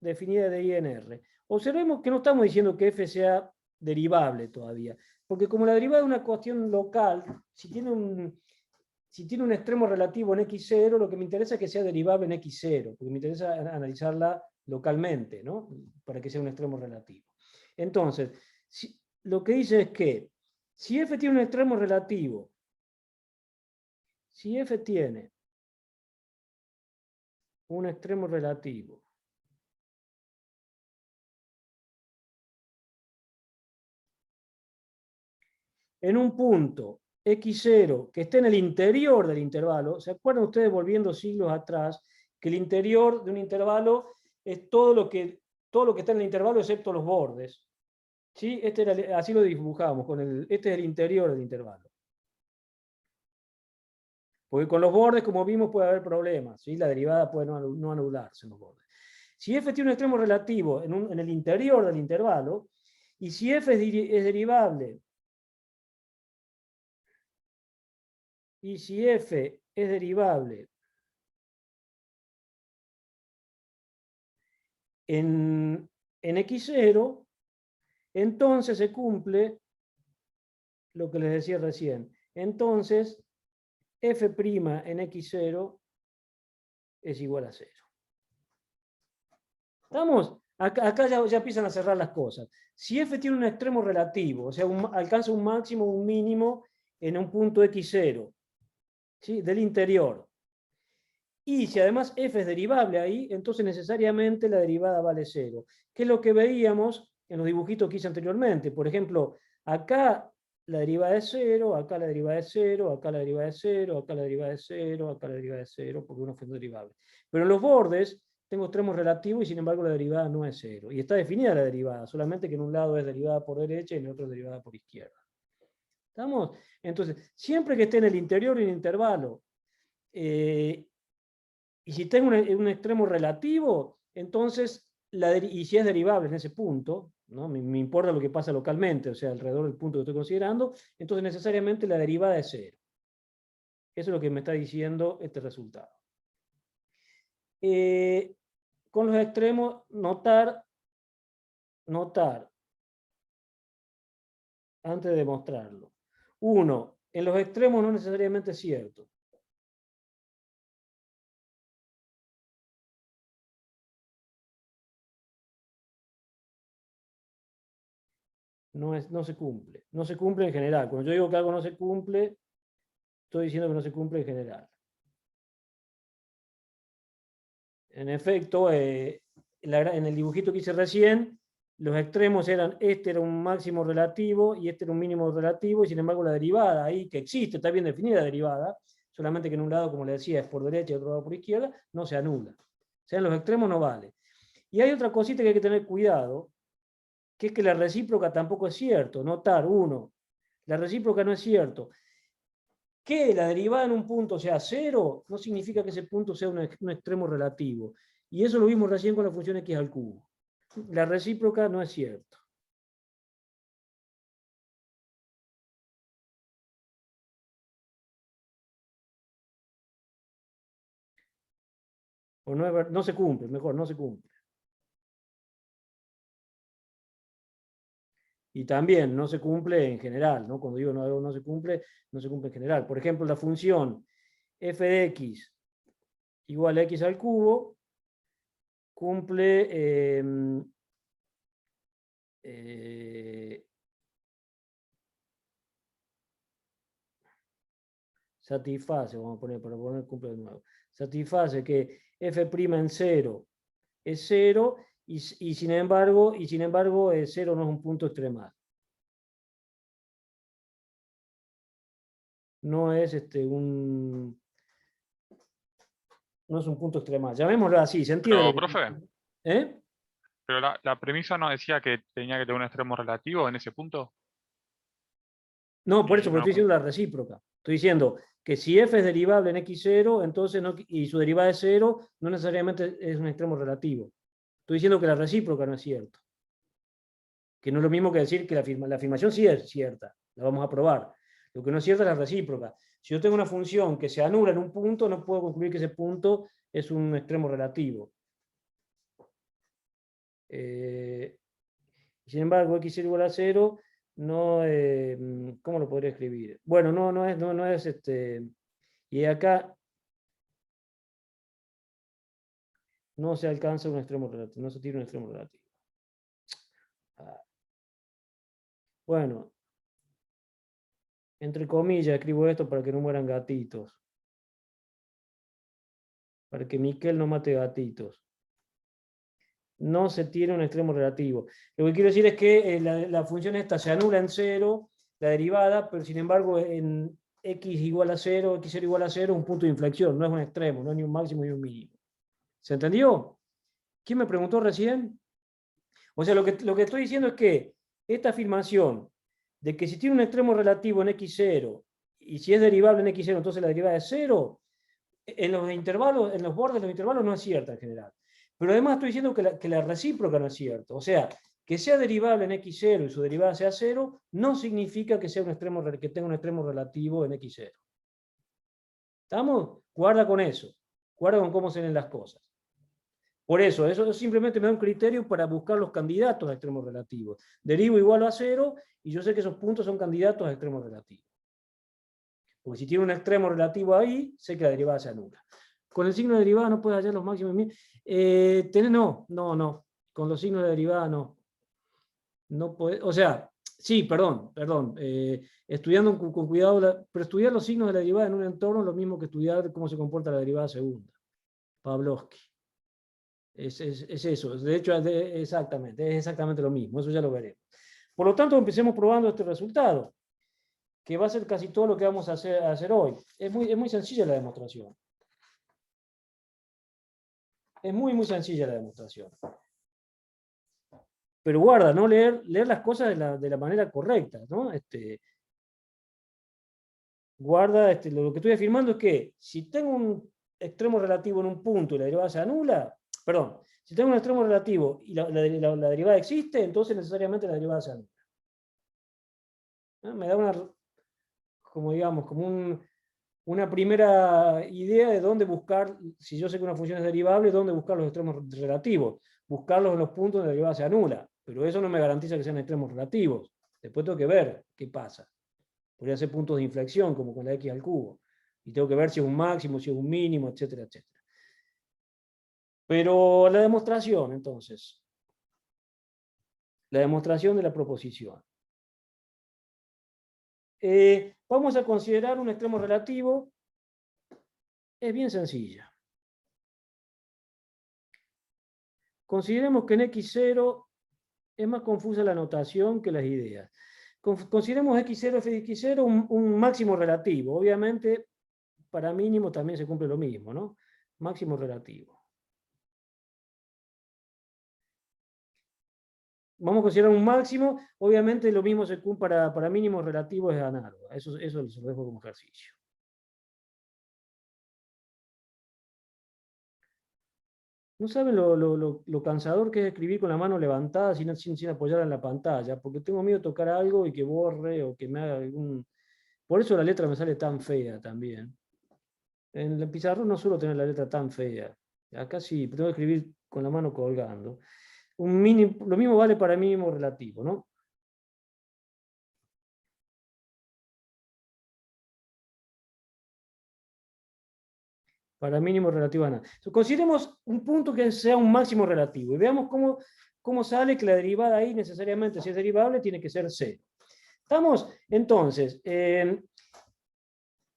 definida de I en R. Observemos que no estamos diciendo que f sea derivable todavía, porque como la derivada es una cuestión local, si tiene un extremo relativo en x0, lo que me interesa es que sea derivable en x0, porque me interesa analizarla localmente, ¿no? Para que sea un extremo relativo. Entonces, lo que dice es que si f tiene un extremo relativo, si f tiene un extremo relativo en un punto x0 que esté en el interior del intervalo, ¿se acuerdan ustedes volviendo siglos atrás que el interior de un intervalo es todo lo que está en el intervalo excepto los bordes? ¿Sí? Así lo dibujamos, este es el interior del intervalo. Porque con los bordes, como vimos, puede haber problemas, ¿sí? La derivada puede no anularse en los bordes. Si f tiene un extremo relativo en el interior del intervalo, y si f es derivable, y si f es derivable en x0, entonces se cumple lo que les decía recién. Entonces, f' en x0 es igual a 0. ¿Estamos? Acá ya empiezan a cerrar las cosas. Si f tiene un extremo relativo, o sea, alcanza un máximo o un mínimo en un punto x0, ¿sí? Del interior, y si además f es derivable ahí, entonces necesariamente la derivada vale 0, que es lo que veíamos en los dibujitos que hice anteriormente. Por ejemplo, acá la derivada es 0, acá la derivada es 0, acá la derivada es 0, acá la derivada es 0, acá la derivada es 0, porque uno fue derivable. Pero en los bordes tengo extremos relativos y sin embargo la derivada no es 0. Y está definida la derivada, solamente que en un lado es derivada por derecha y en el otro es derivada por izquierda. ¿Estamos? Entonces, siempre que esté en el interior y en el intervalo, y si tengo un extremo relativo, entonces, y si es derivable en ese punto, ¿no? Me importa lo que pasa localmente, o sea, alrededor del punto que estoy considerando, entonces necesariamente la derivada es 0. Eso es lo que me está diciendo este resultado. Con los extremos, notar, antes de mostrarlo. 1. En los extremos no necesariamente es cierto. No se cumple. No se cumple en general. Cuando yo digo que algo no se cumple, estoy diciendo que no se cumple en general. En efecto, en el dibujito que hice recién, los extremos eran, este era un máximo relativo y este era un mínimo relativo, y sin embargo la derivada ahí, que existe, está bien definida la derivada, solamente que en un lado, como le decía, es por derecha y otro lado por izquierda, no se anula. O sea, en los extremos no vale. Y hay otra cosita que hay que tener cuidado, que es que la recíproca tampoco es cierto. Notar, 1, la recíproca no es cierto. Que la derivada en un punto sea 0 no significa que ese punto sea un extremo relativo. Y eso lo vimos recién con la función x al cubo. La recíproca no es cierto. O no se cumple, mejor, no se cumple. Y también no se cumple en general, ¿no? Cuando digo no se cumple, no se cumple en general. Por ejemplo, la función f de x igual a x al cubo cumple satisface, vamos a poner para poner cumple de nuevo, satisface que f' en 0 es 0 y sin embargo 0 no es un punto extremal. No es no es un punto extremal. Llamémoslo así, ¿se entiende? Pero, profe, ¿Eh? pero la premisa no decía que tenía que tener un extremo relativo en ese punto. No, por eso, porque No, estoy diciendo la recíproca. Estoy diciendo que si f es derivable en x0, entonces y su derivada es 0, no necesariamente es un extremo relativo. Estoy diciendo que la recíproca no es cierta. Que no es lo mismo que decir que la afirmación sí es cierta, la vamos a probar. Lo que no es cierto es la recíproca. Si yo tengo una función que se anula en un punto, no puedo concluir que ese punto es un extremo relativo. Sin embargo, x0 igual a 0, no, ¿cómo lo podría escribir? Bueno, no es y acá no se alcanza un extremo relativo, no se tiene un extremo relativo. Bueno, entre comillas escribo esto para que no mueran gatitos. Para que Miquel no mate gatitos. No se tiene un extremo relativo. Lo que quiero decir es que la función esta se anula en 0, la derivada, pero sin embargo en x igual a 0, x0 igual a 0, un punto de inflexión, no es un extremo, no es ni un máximo ni un mínimo. ¿Se entendió? ¿Quién me preguntó recién? O sea, lo que estoy diciendo es que esta afirmación de que si tiene un extremo relativo en x0 y si es derivable en x0, entonces la derivada es 0, en los intervalos, en los bordes de los intervalos no es cierta en general. Pero además estoy diciendo que la recíproca no es cierta. O sea, que sea derivable en x0 y su derivada sea 0, no significa que tenga un extremo relativo en x0. ¿Estamos? Guarda con eso. Guarda con cómo se ven las cosas. Por eso simplemente me da un criterio para buscar los candidatos a extremos relativos. Derivo igual a 0 y yo sé que esos puntos son candidatos a extremos relativos. Porque si tiene un extremo relativo ahí, sé que la derivada se anula. Con el signo de derivada no puedes hallar los máximos. No. Con los signos de derivada no. No puede, o sea, sí, perdón. Estudiando con cuidado, pero estudiar los signos de la derivada en un entorno es lo mismo que estudiar cómo se comporta la derivada segunda. Pavlovsky. Es eso. De hecho, es exactamente lo mismo. Eso ya lo veremos. Por lo tanto, empecemos probando este resultado, que va a ser casi todo lo que vamos a hacer hoy. Es muy sencilla la demostración. Es muy sencilla la demostración. Pero guarda, ¿no? Leer las cosas de la manera correcta, ¿no? Guarda, lo que estoy afirmando es que si tengo un extremo relativo en un punto y la derivada se anula, perdón, si tengo un extremo relativo y la derivada existe, entonces necesariamente la derivada se anula. ¿No? Me da una primera idea de dónde buscar, si yo sé que una función es derivable, dónde buscar los extremos relativos. Buscarlos en los puntos donde la derivada se anula. Pero eso no me garantiza que sean extremos relativos. Después tengo que ver qué pasa. Podría ser puntos de inflexión, como con la x al cubo. Y tengo que ver si es un máximo, si es un mínimo, etcétera, etcétera. Pero la demostración, entonces. La demostración de la proposición. Vamos a considerar un extremo relativo. Es bien sencilla. Consideremos que en x0 es más confusa la notación que las ideas. Consideremos x0, f de x0 un máximo relativo. Obviamente, para mínimo también se cumple lo mismo, ¿no? Máximo relativo. Vamos a considerar un máximo. Obviamente lo mismo se cumple para mínimos relativos, es análogo. Eso se lo dejo como ejercicio. No saben lo cansador que es escribir con la mano levantada sin apoyarla en la pantalla, porque tengo miedo de tocar algo y que borre o que me haga algún... Por eso la letra me sale tan fea también. En el pizarrón no suelo tener la letra tan fea. Acá sí, tengo que escribir con la mano colgando. Lo mismo vale para mínimo relativo, ¿no? Para mínimo relativo a nada. Consideremos un punto que sea un máximo relativo y veamos cómo sale que la derivada ahí necesariamente, si es derivable, tiene que ser 0. ¿Estamos? Entonces,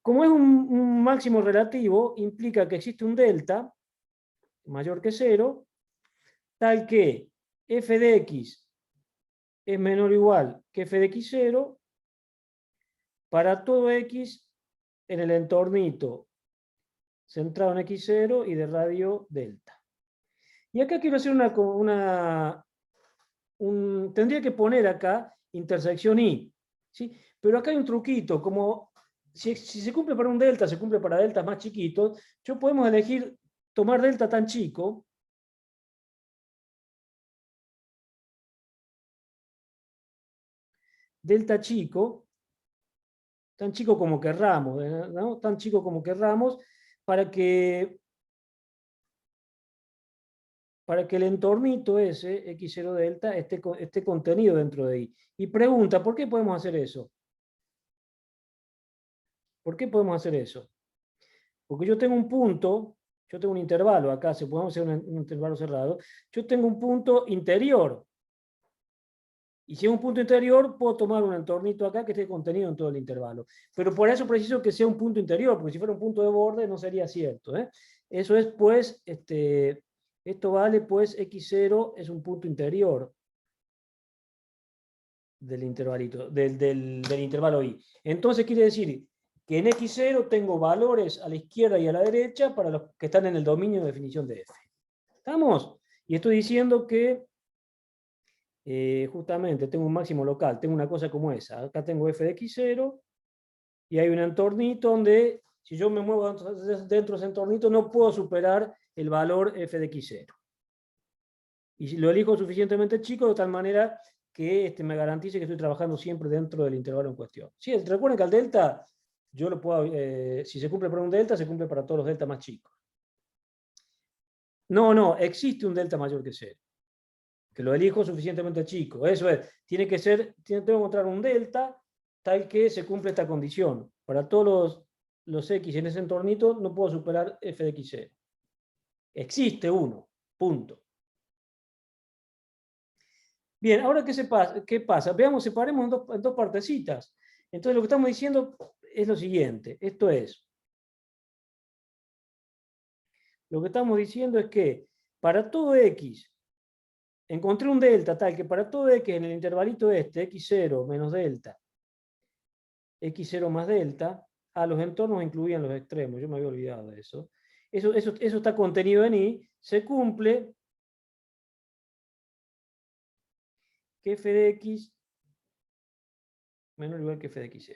como es un máximo relativo, implica que existe un delta mayor que 0, tal que f de x es menor o igual que f de x0 para todo x en el entornito centrado en x0 y de radio delta. Y acá quiero hacer tendría que poner acá intersección y, ¿sí? Pero acá hay un truquito, como si se cumple para un delta, se cumple para deltas más chiquitos, yo podemos elegir tomar delta tan chico, delta chico, tan chico como querramos, ¿no? Tan chico como querramos, para que el entornito ese, x0 delta, esté contenido dentro de I. Y pregunta, ¿por qué podemos hacer eso? ¿Por qué podemos hacer eso? Porque yo tengo un punto, yo tengo un intervalo acá, se podemos hacer un intervalo cerrado, yo tengo un punto interior. Y si es un punto interior, puedo tomar un entornito acá que esté contenido en todo el intervalo. Pero por eso preciso que sea un punto interior, porque si fuera un punto de borde no sería cierto. Eso es, pues, esto vale, pues, x0 es un punto interior del intervalito, del intervalo i. Entonces quiere decir que en x0 tengo valores a la izquierda y a la derecha para los que están en el dominio de definición de f. ¿Estamos? Y estoy diciendo que justamente tengo un máximo local, tengo una cosa como esa. Acá tengo f de x0 y hay un entornito donde si yo me muevo dentro de ese entornito no puedo superar el valor f de x0. Y lo elijo suficientemente chico de tal manera que me garantice que estoy trabajando siempre dentro del intervalo en cuestión. Sí, recuerden que al delta, yo lo puedo, si se cumple para un delta, se cumple para todos los deltas más chicos. No, existe un delta mayor que 0. Que lo elijo suficientemente chico. Eso es, tengo que encontrar un delta tal que se cumple esta condición. Para todos los x en ese entornito no puedo superar f de x0. Existe uno, punto. Bien, ahora ¿qué pasa? Veamos, separemos en dos partecitas. Entonces lo que estamos diciendo es lo siguiente. Esto es, lo que estamos diciendo es que para todo x, encontré un delta tal que para todo x en el intervalito este, x0 menos delta, x0 más delta, los entornos incluían los extremos, yo me había olvidado de eso. Eso está contenido en I, se cumple que f de x menor o igual que f de x0.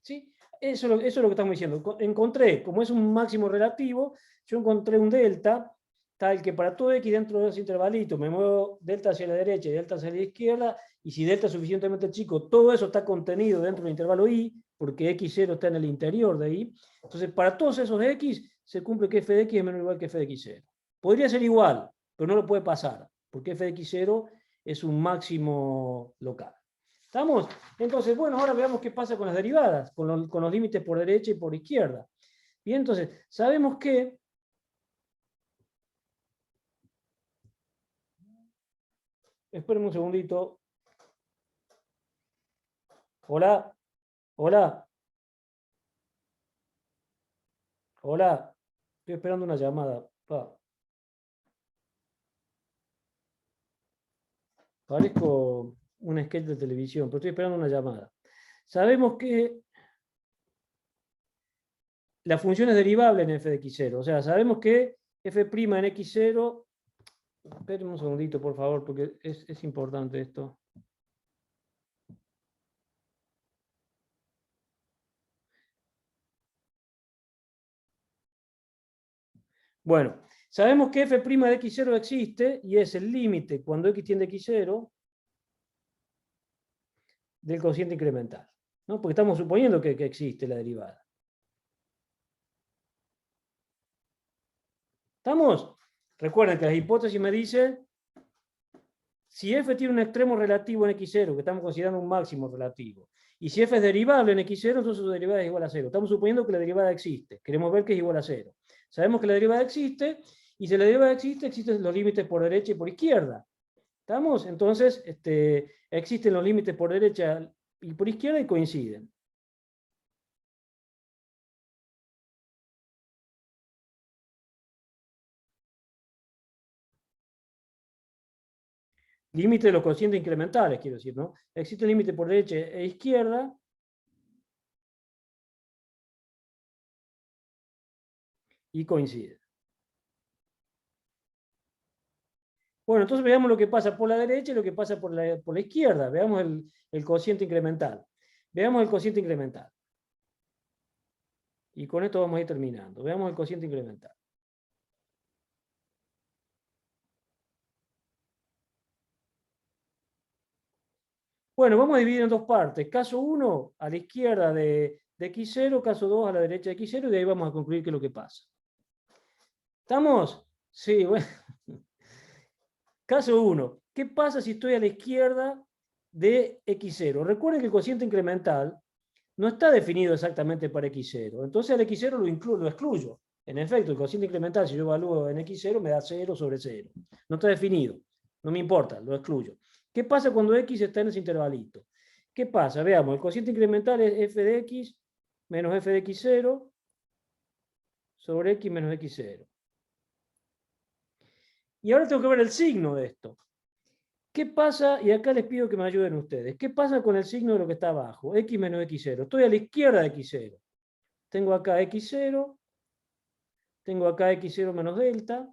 ¿Sí? Eso es lo que estamos diciendo. Encontré, como es un máximo relativo, yo encontré un delta tal que para todo x dentro de los intervalitos me muevo delta hacia la derecha y delta hacia la izquierda, y si delta es suficientemente chico, todo eso está contenido dentro del intervalo i, porque x0 está en el interior de i. Entonces, para todos esos x, se cumple que f de x es menor o igual que f de x0. Podría ser igual, pero no lo puede pasar, porque f de x0 es un máximo local. ¿Estamos? Entonces, bueno, ahora veamos qué pasa con las derivadas, con los límites por derecha y por izquierda. Bien, entonces, sabemos que espérenme un segundito. Hola. Hola. Hola. Estoy esperando una llamada. Parezco un sketch de televisión, pero estoy esperando una llamada. Sabemos que la función es derivable en f de x0. O sea, sabemos que f' en x0... Espérenme un segundito, por favor, porque es importante esto. Bueno, sabemos que f' de x0 existe y es el límite cuando x tiende a x0 del cociente incremental, ¿no? Porque estamos suponiendo que existe la derivada. ¿Estamos? Recuerden que las hipótesis me dicen si f tiene un extremo relativo en x0, que estamos considerando un máximo relativo, y si f es derivable en x0, entonces su derivada es igual a 0. Estamos suponiendo que la derivada existe. Queremos ver que es igual a 0. Sabemos que la derivada existe, y si la derivada existe, existen los límites por derecha y por izquierda. ¿Estamos? Entonces, existen los límites por derecha y por izquierda y coinciden. Límite de los cocientes incrementales, quiero decir, ¿no? Existe el límite por derecha e izquierda. Y coinciden. Bueno, entonces veamos lo que pasa por la derecha y lo que pasa por la izquierda. Veamos el cociente incremental. Veamos el cociente incremental. Y con esto vamos a ir terminando. Veamos el cociente incremental. Bueno, vamos a dividir en dos partes. Caso 1 a la izquierda de x0, caso 2 a la derecha de x0, y de ahí vamos a concluir qué es lo que pasa. ¿Estamos? Sí, bueno. Caso 1. ¿Qué pasa si estoy a la izquierda de x0? Recuerden que el cociente incremental no está definido exactamente para x0. Entonces al x0 lo excluyo. En efecto, el cociente incremental, si yo evalúo en x0, me da 0 sobre 0. No está definido. No me importa, lo excluyo. ¿Qué pasa cuando x está en ese intervalito? ¿Qué pasa? Veamos, el cociente incremental es f de x menos f de x0 sobre x menos x0. Y ahora tengo que ver el signo de esto. ¿Qué pasa? Y acá les pido que me ayuden ustedes. ¿Qué pasa con el signo de lo que está abajo? X menos x0. Estoy a la izquierda de x0. Tengo acá x0. Tengo acá x0 menos delta.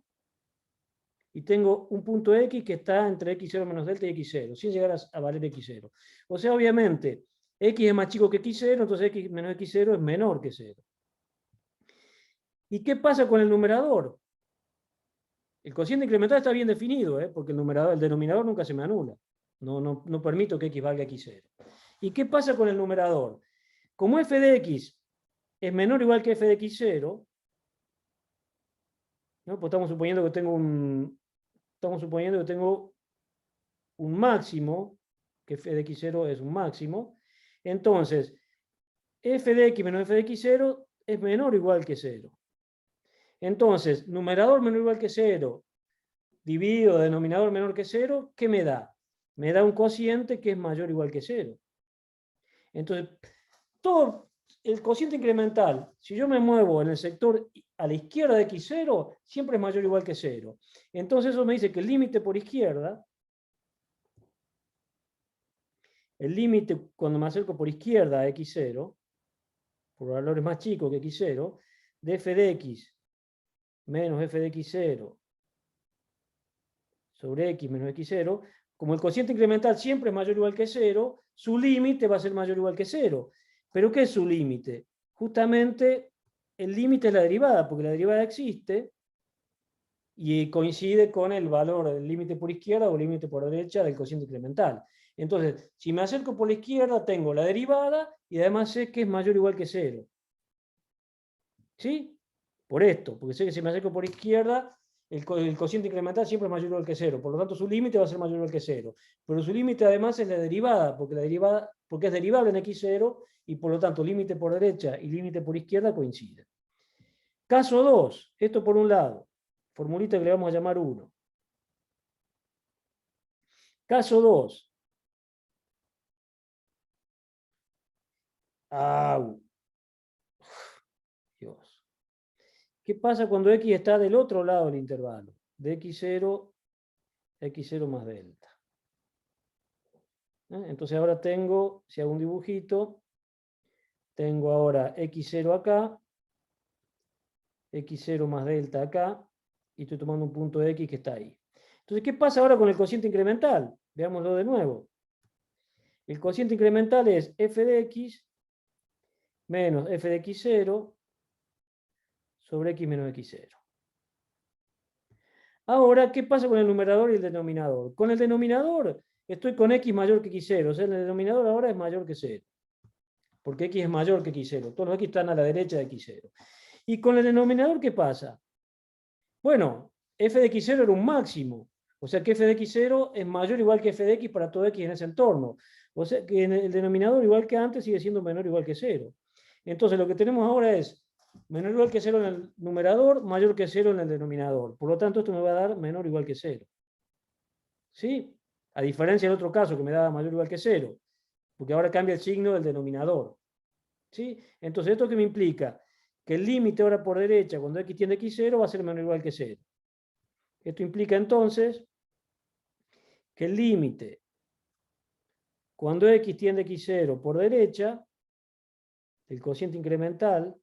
Y tengo un punto x que está entre x0 menos delta y x0, sin llegar a valer x0. O sea, obviamente, x es más chico que x0, entonces x menos x0 es menor que 0. ¿Y qué pasa con el numerador? El cociente incremental está bien definido, porque el denominador nunca se me anula. No permito que x valga x0. ¿Y qué pasa con el numerador? Como f de x es menor o igual que f de x0, ¿no? Pues estamos suponiendo que tengo un máximo, que f de x0 es un máximo. Entonces, f de x menos f de x0 es menor o igual que 0. Entonces, numerador menor o igual que 0, dividido denominador menor que 0, ¿qué me da? Me da un cociente que es mayor o igual que 0. Entonces, todo el cociente incremental, si yo me muevo en el sector a la izquierda de x0, siempre es mayor o igual que 0. Entonces eso me dice que el límite por izquierda, el límite cuando me acerco por izquierda a x0, por valores más chicos que x0, de f de x menos f de x0 sobre x menos x0, como el cociente incremental siempre es mayor o igual que 0, su límite va a ser mayor o igual que 0. ¿Pero qué es su límite? Justamente el límite es la derivada, porque la derivada existe y coincide con el valor del límite por izquierda o límite por derecha del cociente incremental. Entonces, si me acerco por la izquierda, tengo la derivada y además sé que es mayor o igual que 0. ¿Sí? Por esto, porque sé que si me acerco por izquierda, el cociente incremental siempre es mayor o igual que 0. Por lo tanto, su límite va a ser mayor o igual que 0. Pero su límite además es la derivada, porque es derivable en x0 y por lo tanto límite por derecha y límite por izquierda coinciden. Caso 2, esto por un lado, formulita que le vamos a llamar 1. Caso 2. Dios. ¿Qué pasa cuando x está del otro lado del intervalo? De x0 a x0 más delta. Entonces ahora tengo, si hago un dibujito, tengo ahora x0 acá, x0 más delta acá, y estoy tomando un punto de x que está ahí. Entonces, ¿qué pasa ahora con el cociente incremental? Veámoslo de nuevo. El cociente incremental es f de x menos f de x0 sobre x menos x0. Ahora, ¿qué pasa con el numerador y el denominador? Con el denominador estoy con x mayor que x0, o sea, el denominador ahora es mayor que 0, porque x es mayor que x0, todos los x están a la derecha de x0. ¿Y con el denominador qué pasa? Bueno, f de x0 era un máximo, o sea que f de x0 es mayor o igual que f de x para todo x en ese entorno. O sea que en el denominador, igual que antes, sigue siendo menor o igual que 0. Entonces lo que tenemos ahora es menor o igual que 0 en el numerador, mayor que 0 en el denominador. Por lo tanto, esto me va a dar menor o igual que 0. ¿Sí? A diferencia del otro caso que me daba mayor o igual que 0, porque ahora cambia el signo del denominador. ¿Sí? Entonces, ¿esto qué me implica? Que el límite ahora por derecha, cuando x tiende a x0, va a ser menor o igual que 0. Esto implica entonces que el límite, cuando x tiende a x0 por derecha, del cociente incremental,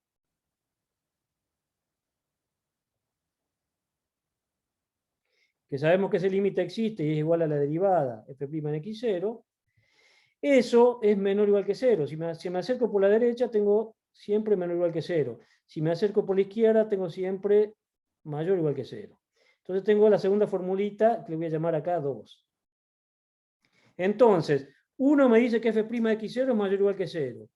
que sabemos que ese límite existe y es igual a la derivada f' en x0, eso es menor o igual que 0. Si me acerco por la derecha, tengo siempre menor o igual que 0. Si me acerco por la izquierda, tengo siempre mayor o igual que 0. Entonces tengo la segunda formulita, que le voy a llamar acá 2. Entonces, 1 me dice que f' de x0 es mayor o igual que 0.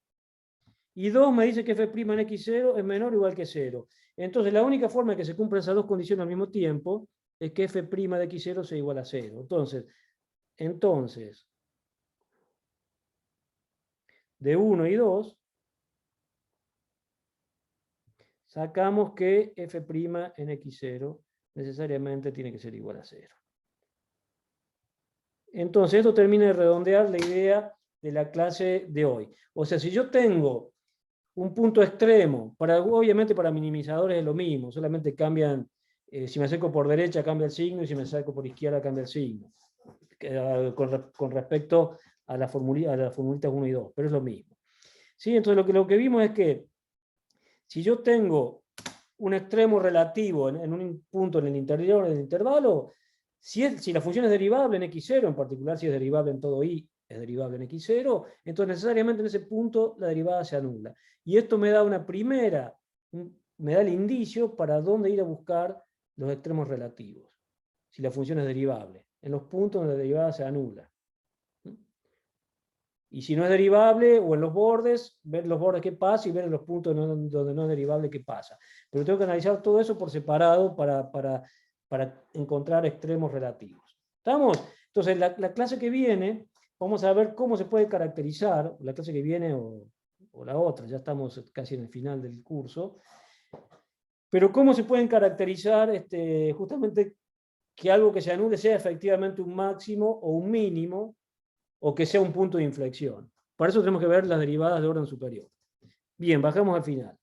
Y 2 me dice que f' en x0 es menor o igual que 0. Entonces, la única forma de que se cumplan esas dos condiciones al mismo tiempo es que f' de x0 sea igual a 0. Entonces, de 1 y 2, sacamos que f' en x0 necesariamente tiene que ser igual a 0. Entonces, esto termina de redondear la idea de la clase de hoy. O sea, si yo tengo un punto extremo, obviamente para minimizadores es lo mismo, solamente cambian, si me acerco por derecha cambia el signo y si me acerco por izquierda cambia el signo, con respecto a las formulitas 1 y 2, pero es lo mismo. ¿Sí? Entonces lo que vimos es que si yo tengo un extremo relativo en un punto en el interior del intervalo, si la función es derivable en x0, en particular si es derivable en todo y es derivable en x0, entonces necesariamente en ese punto la derivada se anula. Y esto me da me da el indicio para dónde ir a buscar los extremos relativos, si la función es derivable, en los puntos donde la derivada se anula. Y si no es derivable, o en los bordes, ver los bordes qué pasa y ver en los puntos donde no es derivable qué pasa. Pero tengo que analizar todo eso por separado para encontrar extremos relativos. ¿Estamos? Entonces, la clase que viene, vamos a ver cómo se puede caracterizar, la clase que viene o la otra, ya estamos casi en el final del curso, pero cómo se pueden caracterizar justamente que algo que se anule sea efectivamente un máximo o un mínimo, o que sea un punto de inflexión. Para eso tenemos que ver las derivadas de orden superior. Bien, bajamos al final.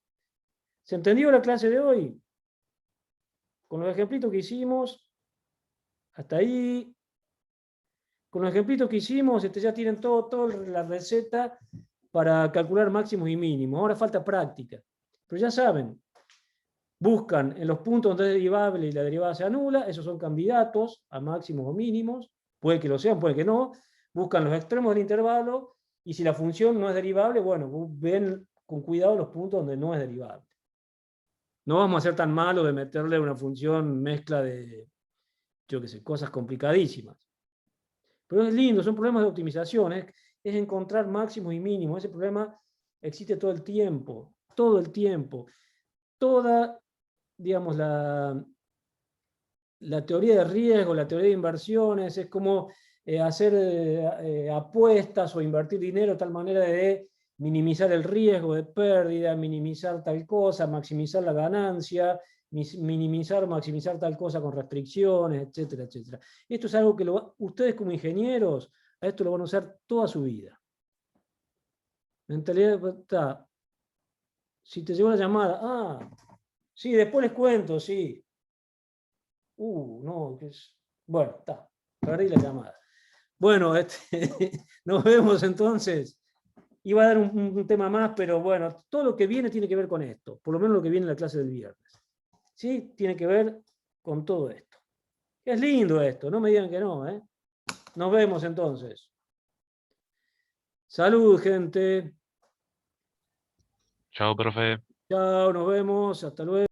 ¿Se entendió la clase de hoy? Con los ejemplitos que hicimos, hasta ahí. Con los ejemplitos que hicimos, ya tienen toda la receta para calcular máximos y mínimos. Ahora falta práctica. Pero ya saben, buscan en los puntos donde es derivable y la derivada se anula, esos son candidatos a máximos o mínimos, puede que lo sean, puede que no, buscan los extremos del intervalo, y si la función no es derivable, bueno, ven con cuidado los puntos donde no es derivable. No vamos a ser tan malos de meterle una función mezcla de, yo qué sé, cosas complicadísimas. Pero es lindo, son problemas de optimización, es encontrar máximos y mínimos. Ese problema existe todo el tiempo, todo el tiempo. Toda, digamos, la teoría de riesgo, la teoría de inversiones, es como hacer apuestas o invertir dinero de tal manera de minimizar el riesgo de pérdida, minimizar tal cosa, maximizar la ganancia, minimizar o maximizar tal cosa con restricciones, etcétera, etcétera. Esto es algo que ustedes como ingenieros, a esto lo van a usar toda su vida. Mentalidad, está. Si te llegó una llamada, sí, después les cuento, sí. No, que es... Bueno, está, perdí la llamada. Bueno, nos vemos entonces. Iba a dar un tema más, pero bueno, todo lo que viene tiene que ver con esto, por lo menos lo que viene en la clase del viernes. ¿Sí? Tiene que ver con todo esto. Es lindo esto, no me digan que no, ¿eh? Nos vemos entonces. Salud, gente. Chao, profe. Chao, nos vemos, hasta luego.